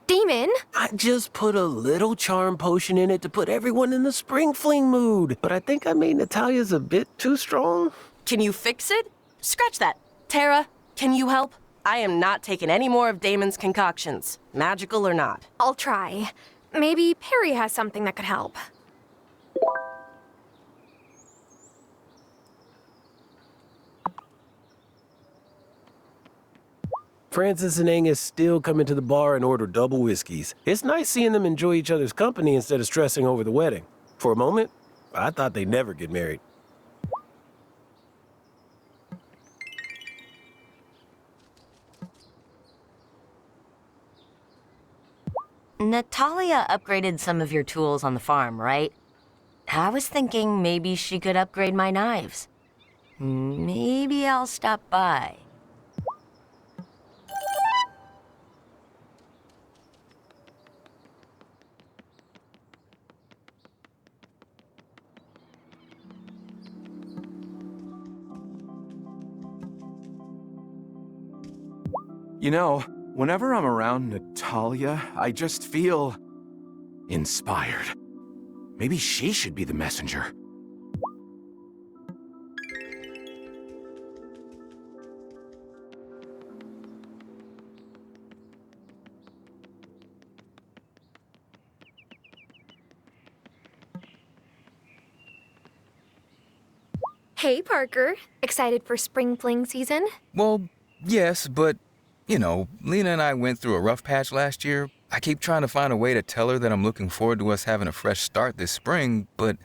Demon? I just put a little charm potion in it to put everyone in the spring fling mood. But I think I made Natalia's a bit too strong. Can you fix it? Scratch that. Tara, can you help? I am not taking any more of Damon's concoctions, magical or not. I'll try. Maybe Perry has something that could help. Francis and Angus still come into the bar and order double whiskeys. It's nice seeing them enjoy each other's company instead of stressing over the wedding. For a moment, I thought they'd never get married. Natalia upgraded some of your tools on the farm, right? I was thinking maybe she could upgrade my knives. Maybe I'll stop by. You know, whenever I'm around Natalia, I just feel inspired. Maybe she should be the messenger. Hey, Parker. Excited for spring fling season? Well, yes, but, you know, Lena and I went through a rough patch last year. I keep trying to find a way to tell her that I'm looking forward to us having a fresh start this spring, but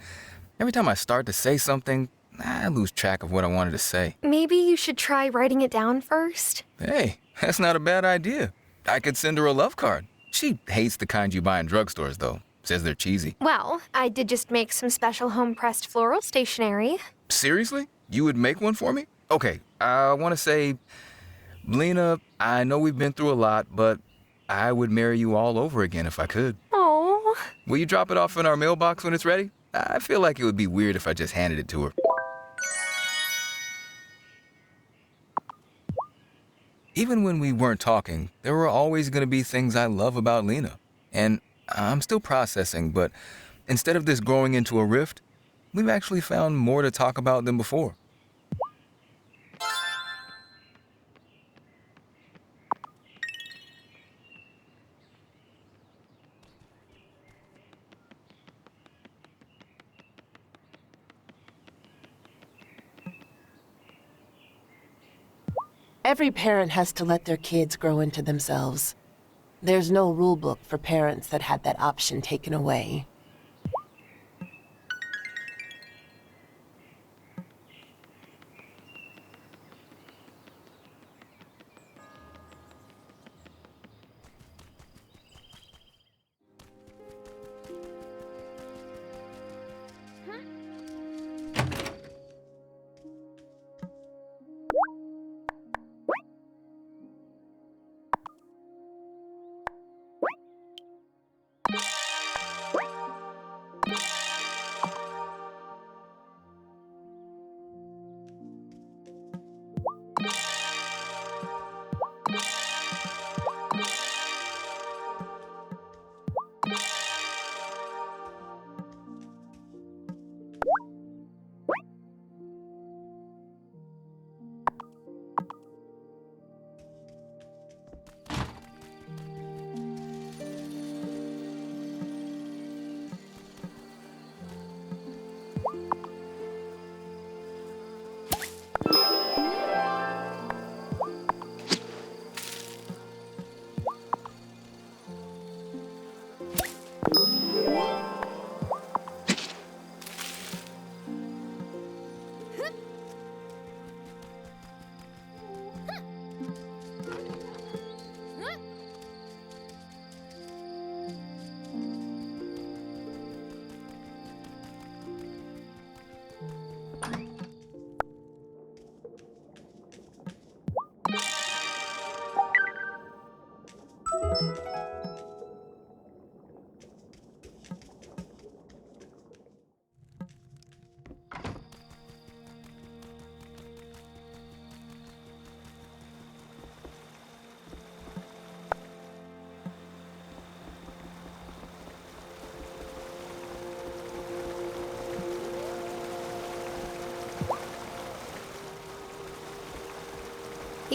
every time I start to say something, I lose track of what I wanted to say. Maybe you should try writing it down first. Hey, that's not a bad idea. I could send her a love card. She hates the kind you buy in drugstores, though. Says they're cheesy. Well, I did just make some special home-pressed floral stationery. Seriously? You would make one for me? Okay, I want to say, Lena, I know we've been through a lot, but I would marry you all over again if I could. Oh. Will you drop it off in our mailbox when it's ready? I feel like it would be weird if I just handed it to her. Even when we weren't talking, there were always going to be things I love about Lena. And I'm still processing, but instead of this growing into a rift, we've actually found more to talk about than before. Every parent has to let their kids grow into themselves. There's no rule book for parents that had that option taken away.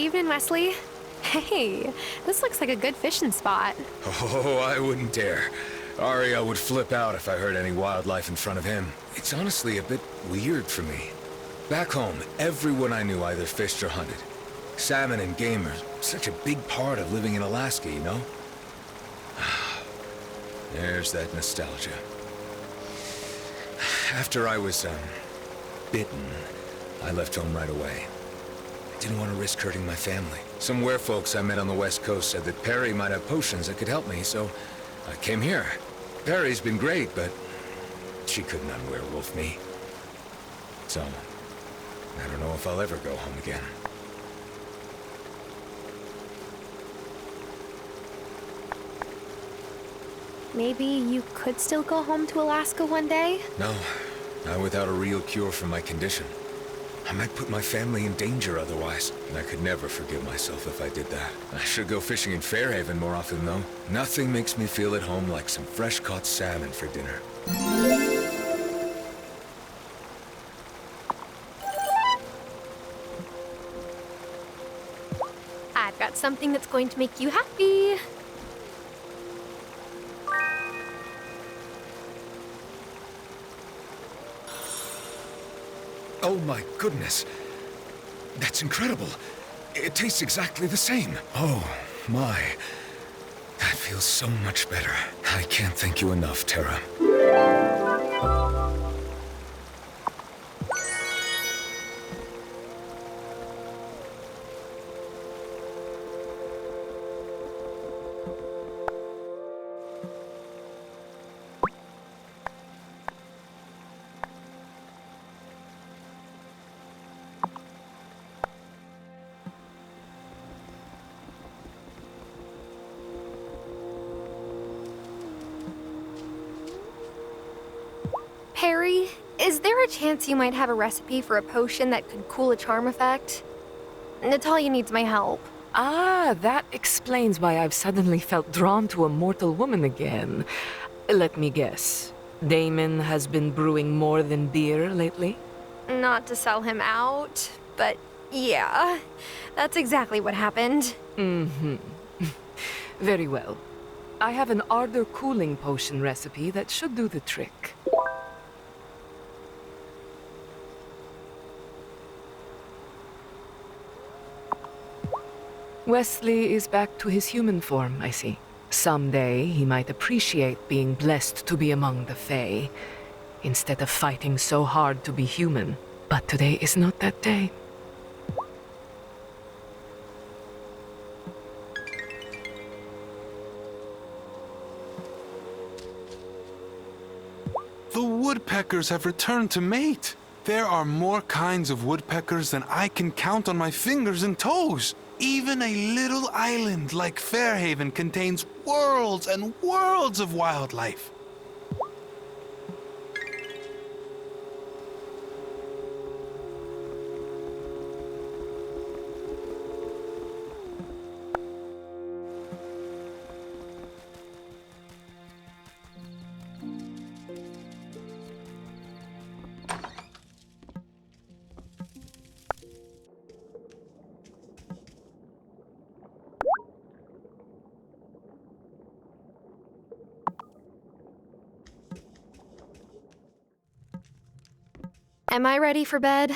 Evening, Wesley. Hey, this looks like a good fishing spot. Oh, I wouldn't dare. Ariel would flip out if I heard any wildlife in front of him. It's honestly a bit weird for me. Back home, everyone I knew either fished or hunted. Salmon and game are such a big part of living in Alaska, you know? There's that nostalgia. After I was, bitten, I left home right away. I didn't want to risk hurting my family. Some werefolks I met on the West Coast said that Perry might have potions that could help me, so I came here. Perry's been great, but she couldn't unwerewolf me. So, I don't know if I'll ever go home again. Maybe you could still go home to Alaska one day? No, not without a real cure for my condition. I might put my family in danger otherwise, and I could never forgive myself if I did that. I should go fishing in Fairhaven more often, though. Nothing makes me feel at home like some fresh-caught salmon for dinner. I've got something that's going to make you happy. Oh my goodness. That's incredible. It tastes exactly the same. Oh my. That feels so much better. I can't thank you enough, Tara. Harry, is there a chance you might have a recipe for a potion that could cool a charm effect? Natalia needs my help. Ah, that explains why I've suddenly felt drawn to a mortal woman again. Let me guess. Damon has been brewing more than beer lately? Not to sell him out, but yeah, that's exactly what happened. Mm-hmm. Very well. I have an ardor cooling potion recipe that should do the trick. Wesley is back to his human form, I see. Someday he might appreciate being blessed to be among the Fae, instead of fighting so hard to be human. But today is not that day. The woodpeckers have returned to mate. There are more kinds of woodpeckers than I can count on my fingers and toes. Even a little island like Fairhaven contains worlds and worlds of wildlife. Am I ready for bed?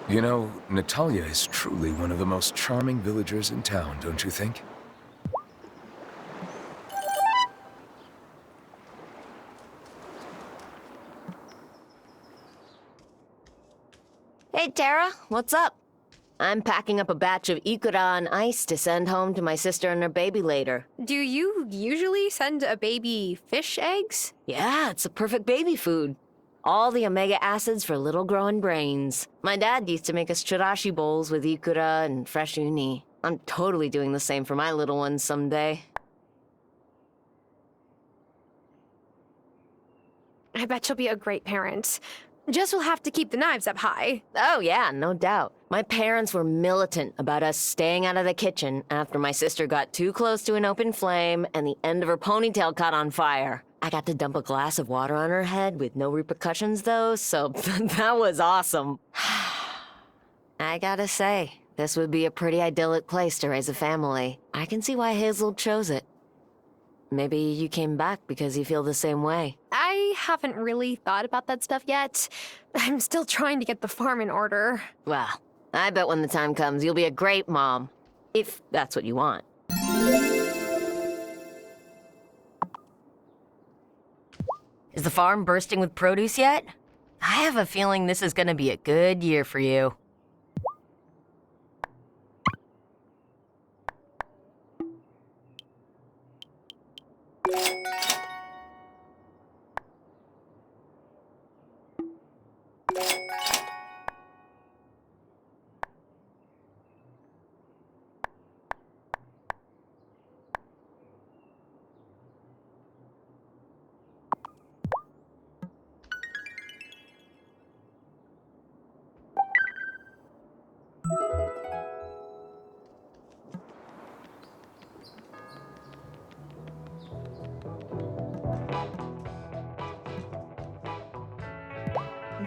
You know, Natalia is truly one of the most charming villagers in town, don't you think? Hey, Tara, what's up? I'm packing up a batch of ikura on ice to send home to my sister and her baby later. Do you usually send a baby fish eggs? Yeah, it's a perfect baby food. All the omega acids for little growing brains. My dad used to make us chirashi bowls with ikura and fresh uni. I'm totally doing the same for my little ones someday. I bet you'll be a great parent. Just will have to keep the knives up high. Oh yeah, no doubt. My parents were militant about us staying out of the kitchen after my sister got too close to an open flame and the end of her ponytail caught on fire. I got to dump a glass of water on her head with no repercussions though, so that was awesome. I gotta say, this would be a pretty idyllic place to raise a family. I can see why Hazel chose it. Maybe you came back because you feel the same way. I haven't really thought about that stuff yet. I'm still trying to get the farm in order. Well, I bet when the time comes, you'll be a great mom. If that's what you want. Is the farm bursting with produce yet? I have a feeling this is gonna be a good year for you.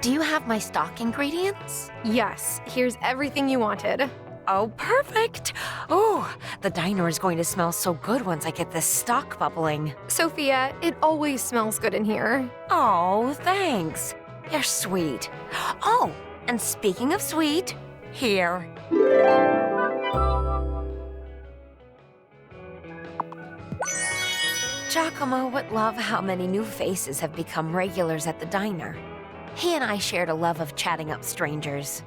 Do you have my stock ingredients? Yes, here's everything you wanted. Oh, perfect. Oh, the diner is going to smell so good once I get this stock bubbling. Sophia, it always smells good in here. Oh, thanks. You're sweet. Oh, and speaking of sweet, here. Giacomo would love how many new faces have become regulars at the diner. He and I shared a love of chatting up strangers.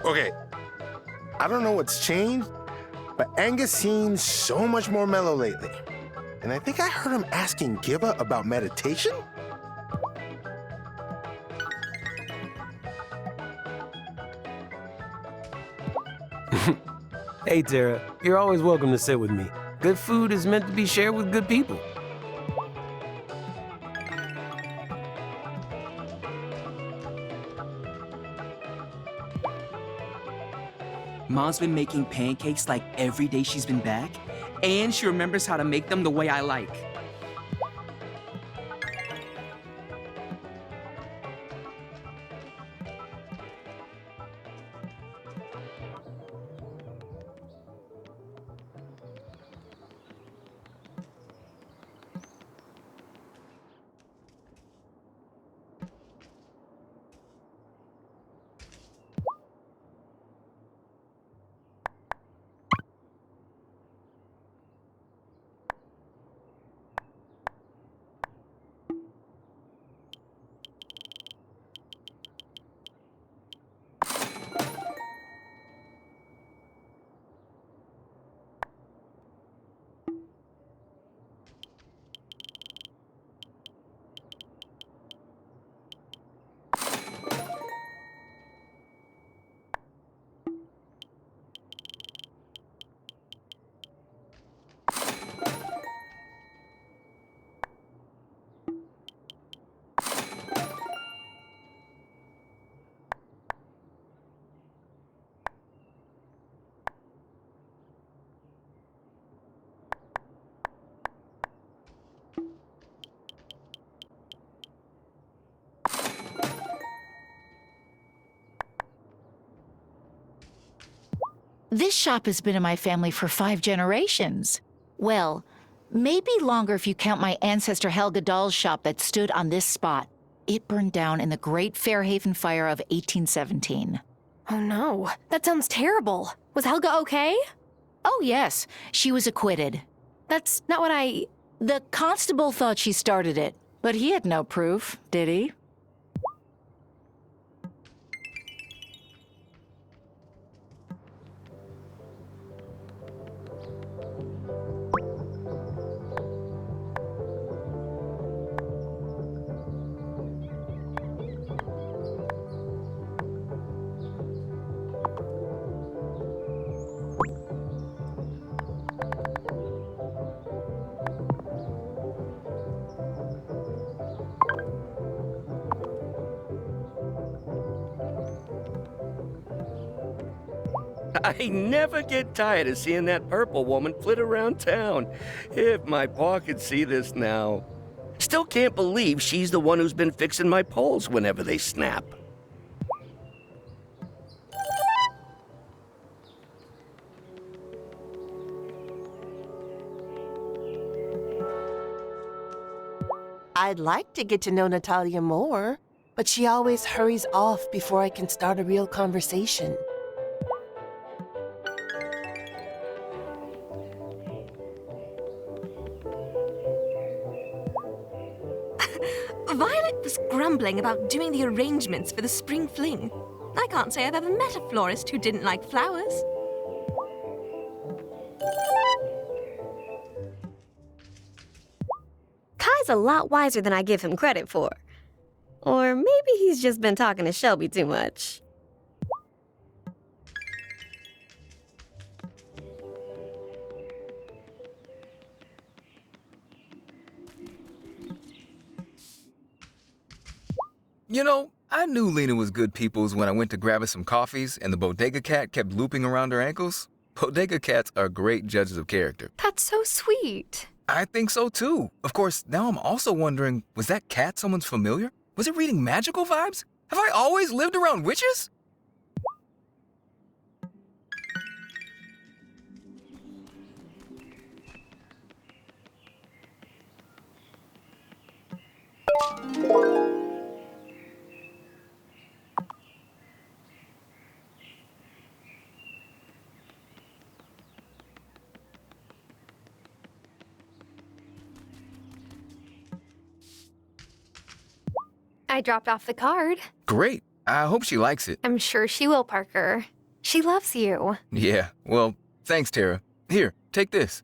Okay, I don't know what's changed, but Angus seems so much more mellow lately. And I think I heard him asking Gibba about meditation? Hey, Tara, you're always welcome to sit with me. Good food is meant to be shared with good people. Mom's been making pancakes like every day she's been back, and she remembers how to make them the way I like. This shop has been in my family for 5 generations. Well, maybe longer if you count my ancestor Helga Dahl's shop that stood on this spot. It burned down in the Great Fairhaven Fire of 1817. Oh no, that sounds terrible. Was Helga okay? Oh yes, she was acquitted. That's not what I... The constable thought she started it, but he had no proof, did he? I never get tired of seeing that purple woman flit around town. If my pa could see this now. Still can't believe she's the one who's been fixing my poles whenever they snap. I'd like to get to know Natalia more, but she always hurries off before I can start a real conversation. Violet was grumbling about doing the arrangements for the spring fling. I can't say I've ever met a florist who didn't like flowers. Kai's a lot wiser than I give him credit for. Or maybe he's just been talking to Shelby too much. You know, I knew Lena was good people's when I went to grab her some coffees and the bodega cat kept looping around her ankles. Bodega cats are great judges of character. That's so sweet. I think so too. Of course, now I'm also wondering, was that cat someone's familiar? Was it reading magical vibes? Have I always lived around witches? I dropped off the card. Great. I hope she likes it. I'm sure she will, Parker. She loves you. Yeah, well, thanks, Tara. Here, take this.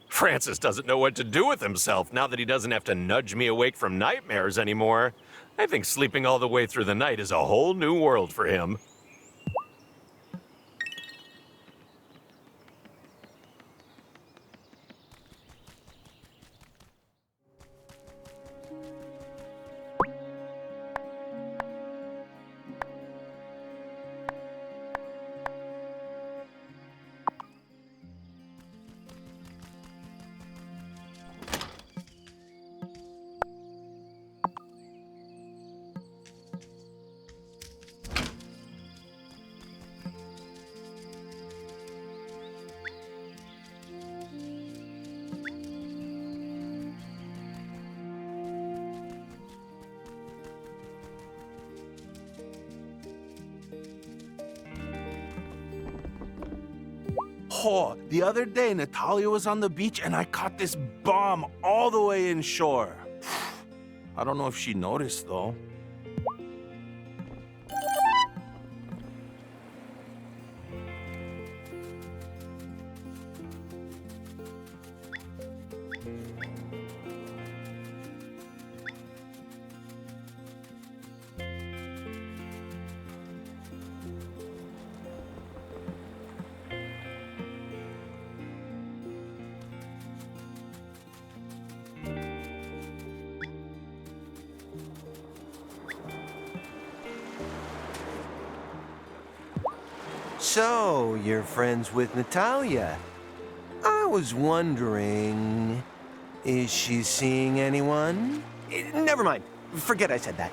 Francis doesn't know what to do with himself now that he doesn't have to nudge me awake from nightmares anymore. I think sleeping all the way through the night is a whole new world for him. Oh, the other day, Natalia was on the beach and I caught this bomb all the way inshore. I don't know if she noticed, though. So, you're friends with Natalia. I was wondering, is she seeing anyone? Never mind. Forget I said that.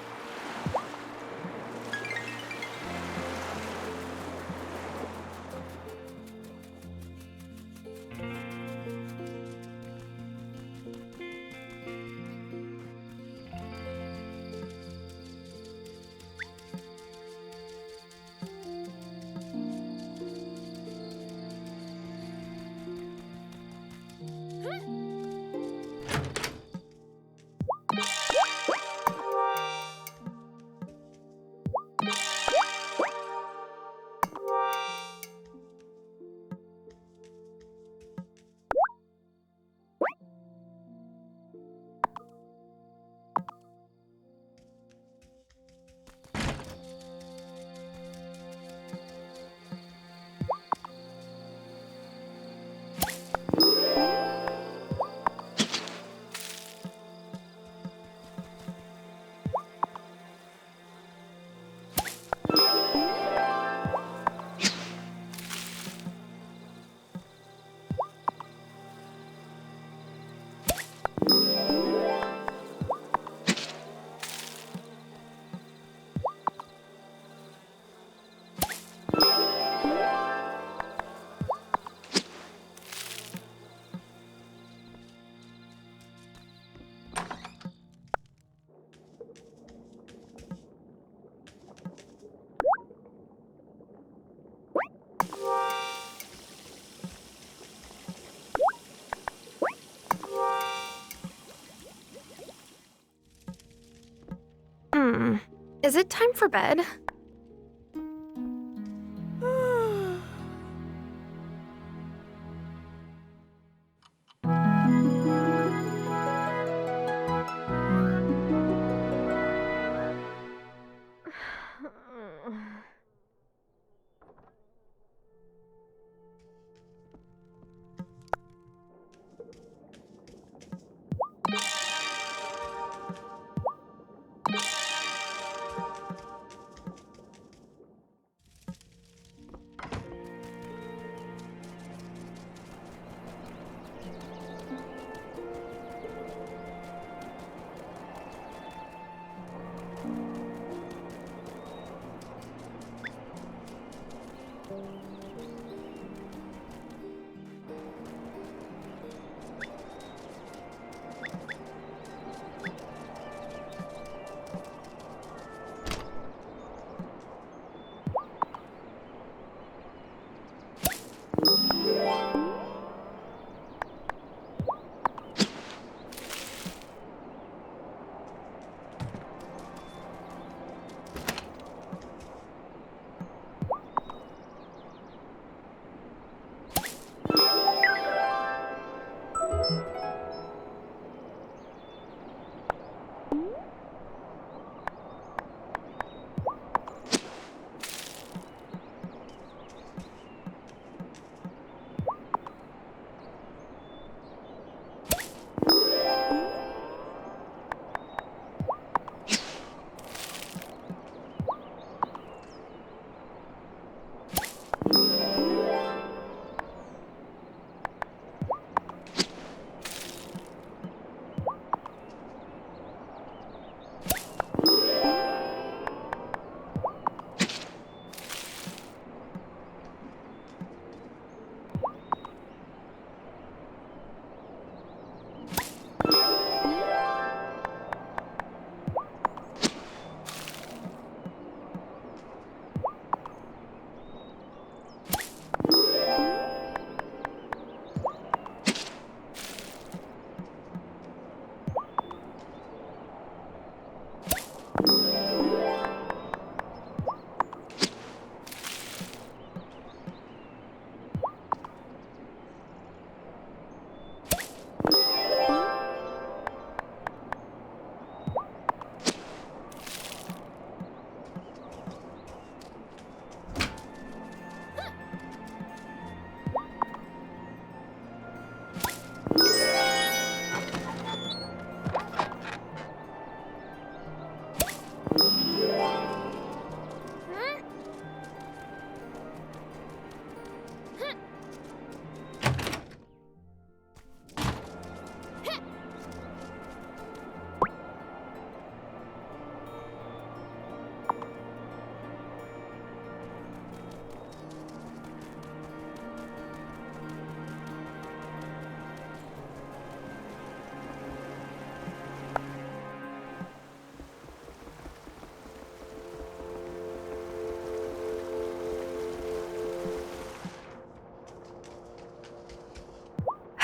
Is it time for bed?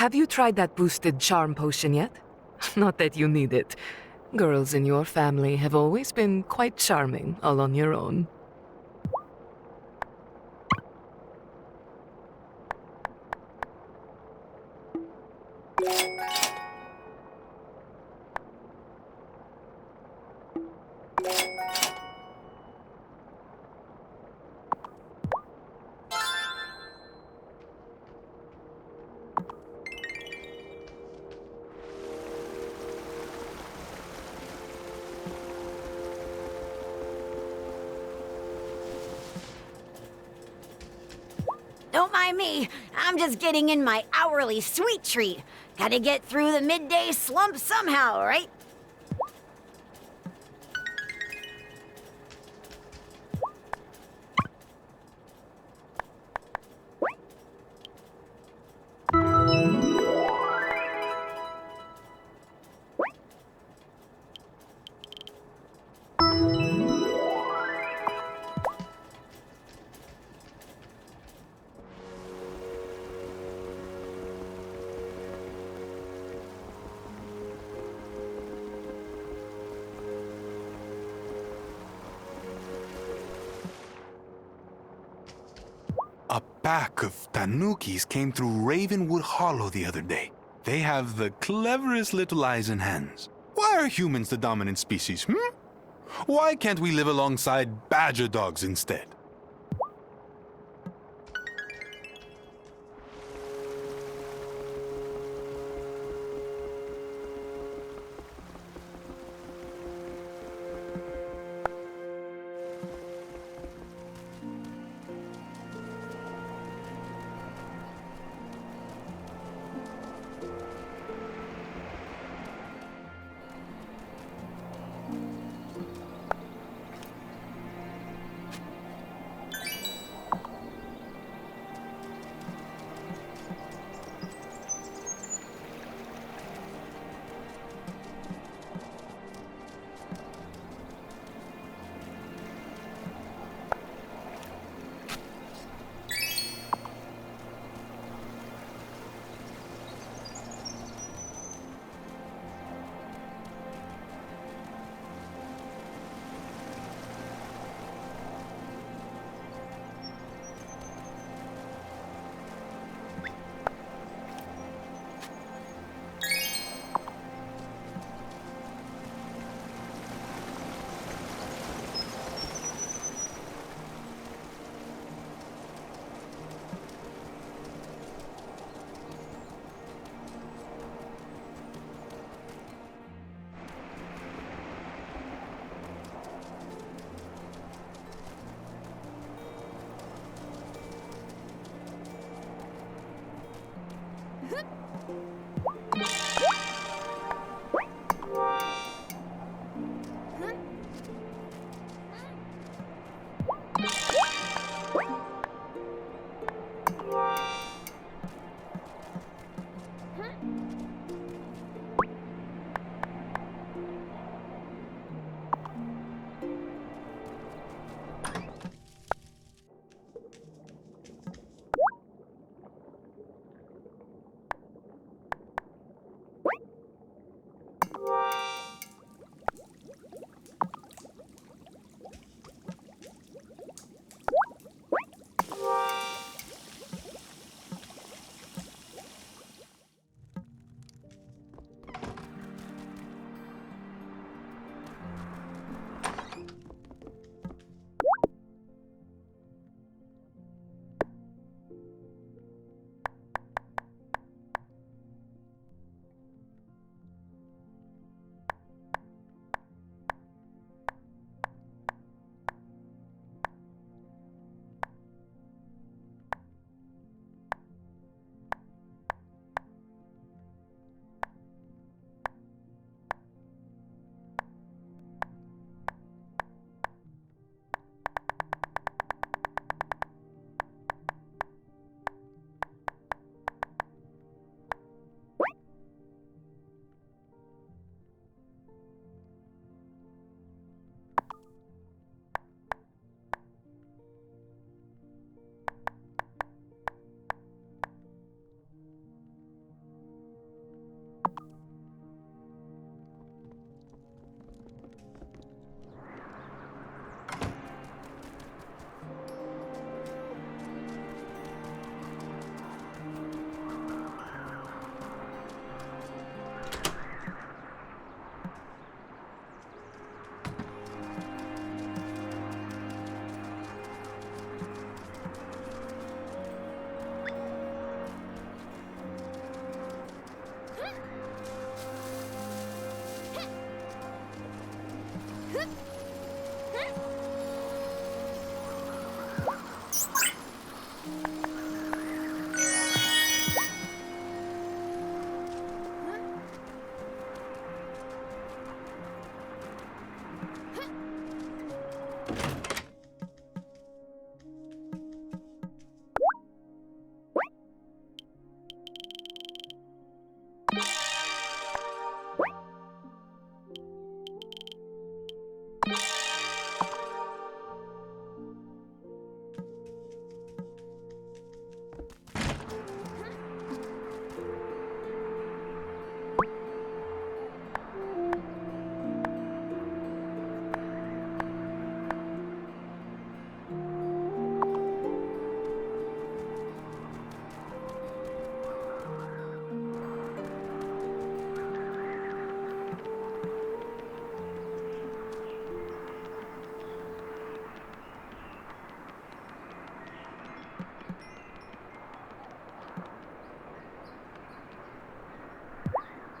Have you tried that boosted charm potion yet? Not that you need it. Girls in your family have always been quite charming all on your own. Don't mind me. I'm just getting in my hourly sweet treat. Gotta get through the midday slump somehow, right? A pack of tanukis came through Ravenwood Hollow the other day. They have the cleverest little eyes and hands. Why are humans the dominant species, Why can't we live alongside badger dogs instead?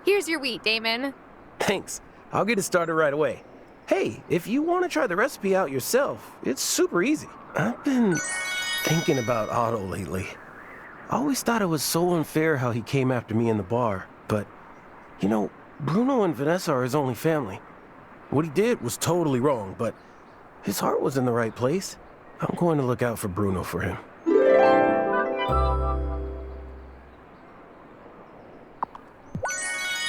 Here's your wheat, Damon. Thanks. I'll get it started right away. Hey, if you want to try the recipe out yourself, it's super easy. I've been thinking about Otto lately. I always thought it was so unfair how he came after me in the bar, but, you know, Bruno and Vanessa are his only family. What he did was totally wrong, but his heart was in the right place. I'm going to look out for Bruno for him.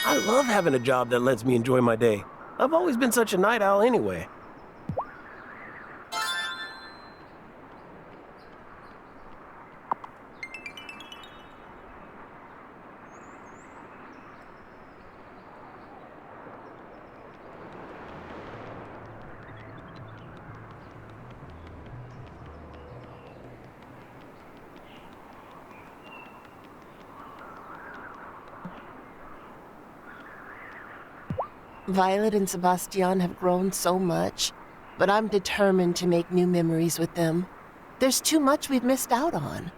I love having a job that lets me enjoy my day. I've always been such a night owl anyway. Violet and Sebastian have grown so much, but I'm determined to make new memories with them. There's too much we've missed out on.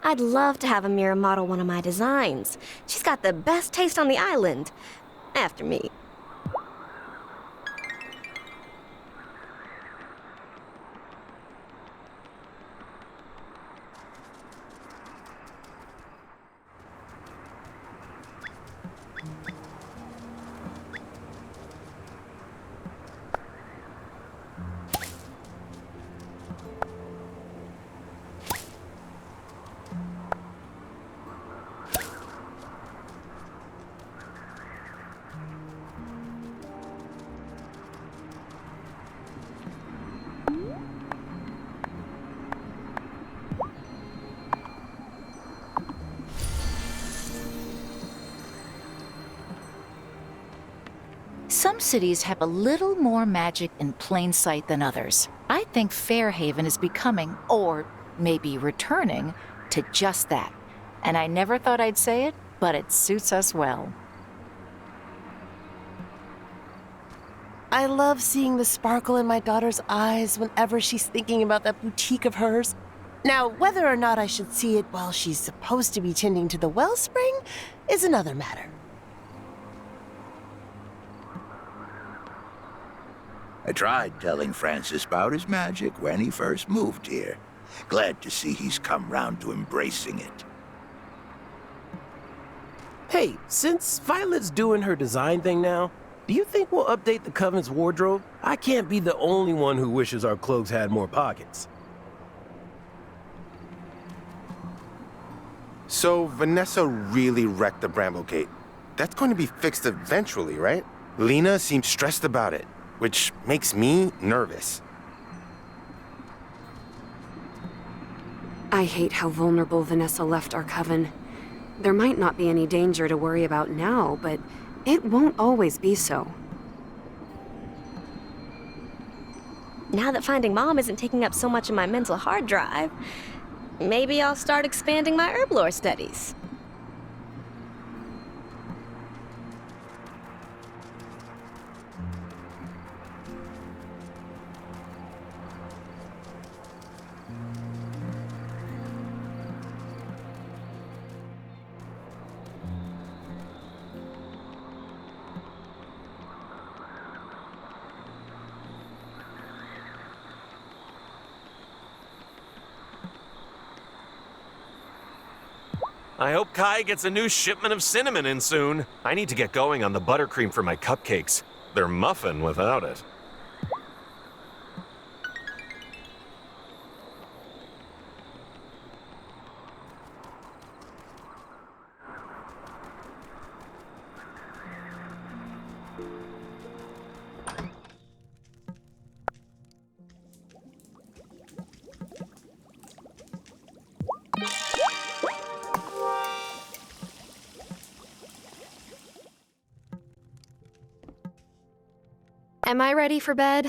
I'd love to have Amira model one of my designs. She's got the best taste on the island. After me. Some cities have a little more magic in plain sight than others. I think Fairhaven is becoming, or maybe returning, to just that. And I never thought I'd say it, but it suits us well. I love seeing the sparkle in my daughter's eyes whenever she's thinking about that boutique of hers. Now, whether or not I should see it while she's supposed to be tending to the wellspring is another matter. I tried telling Francis about his magic when he first moved here. Glad to see he's come round to embracing it. Hey, since Violet's doing her design thing now, do you think we'll update the Covenant's wardrobe? I can't be the only one who wishes our cloaks had more pockets. So Vanessa really wrecked the Bramble Gate. That's going to be fixed eventually, right? Lena seems stressed about it, which makes me nervous. I hate how vulnerable Vanessa left our coven. There might not be any danger to worry about now, but it won't always be so. Now that finding Mom isn't taking up so much of my mental hard drive, maybe I'll start expanding my herb lore studies. I hope Kai gets a new shipment of cinnamon in soon. I need to get going on the buttercream for my cupcakes. They're muffin without it. Am I ready for bed?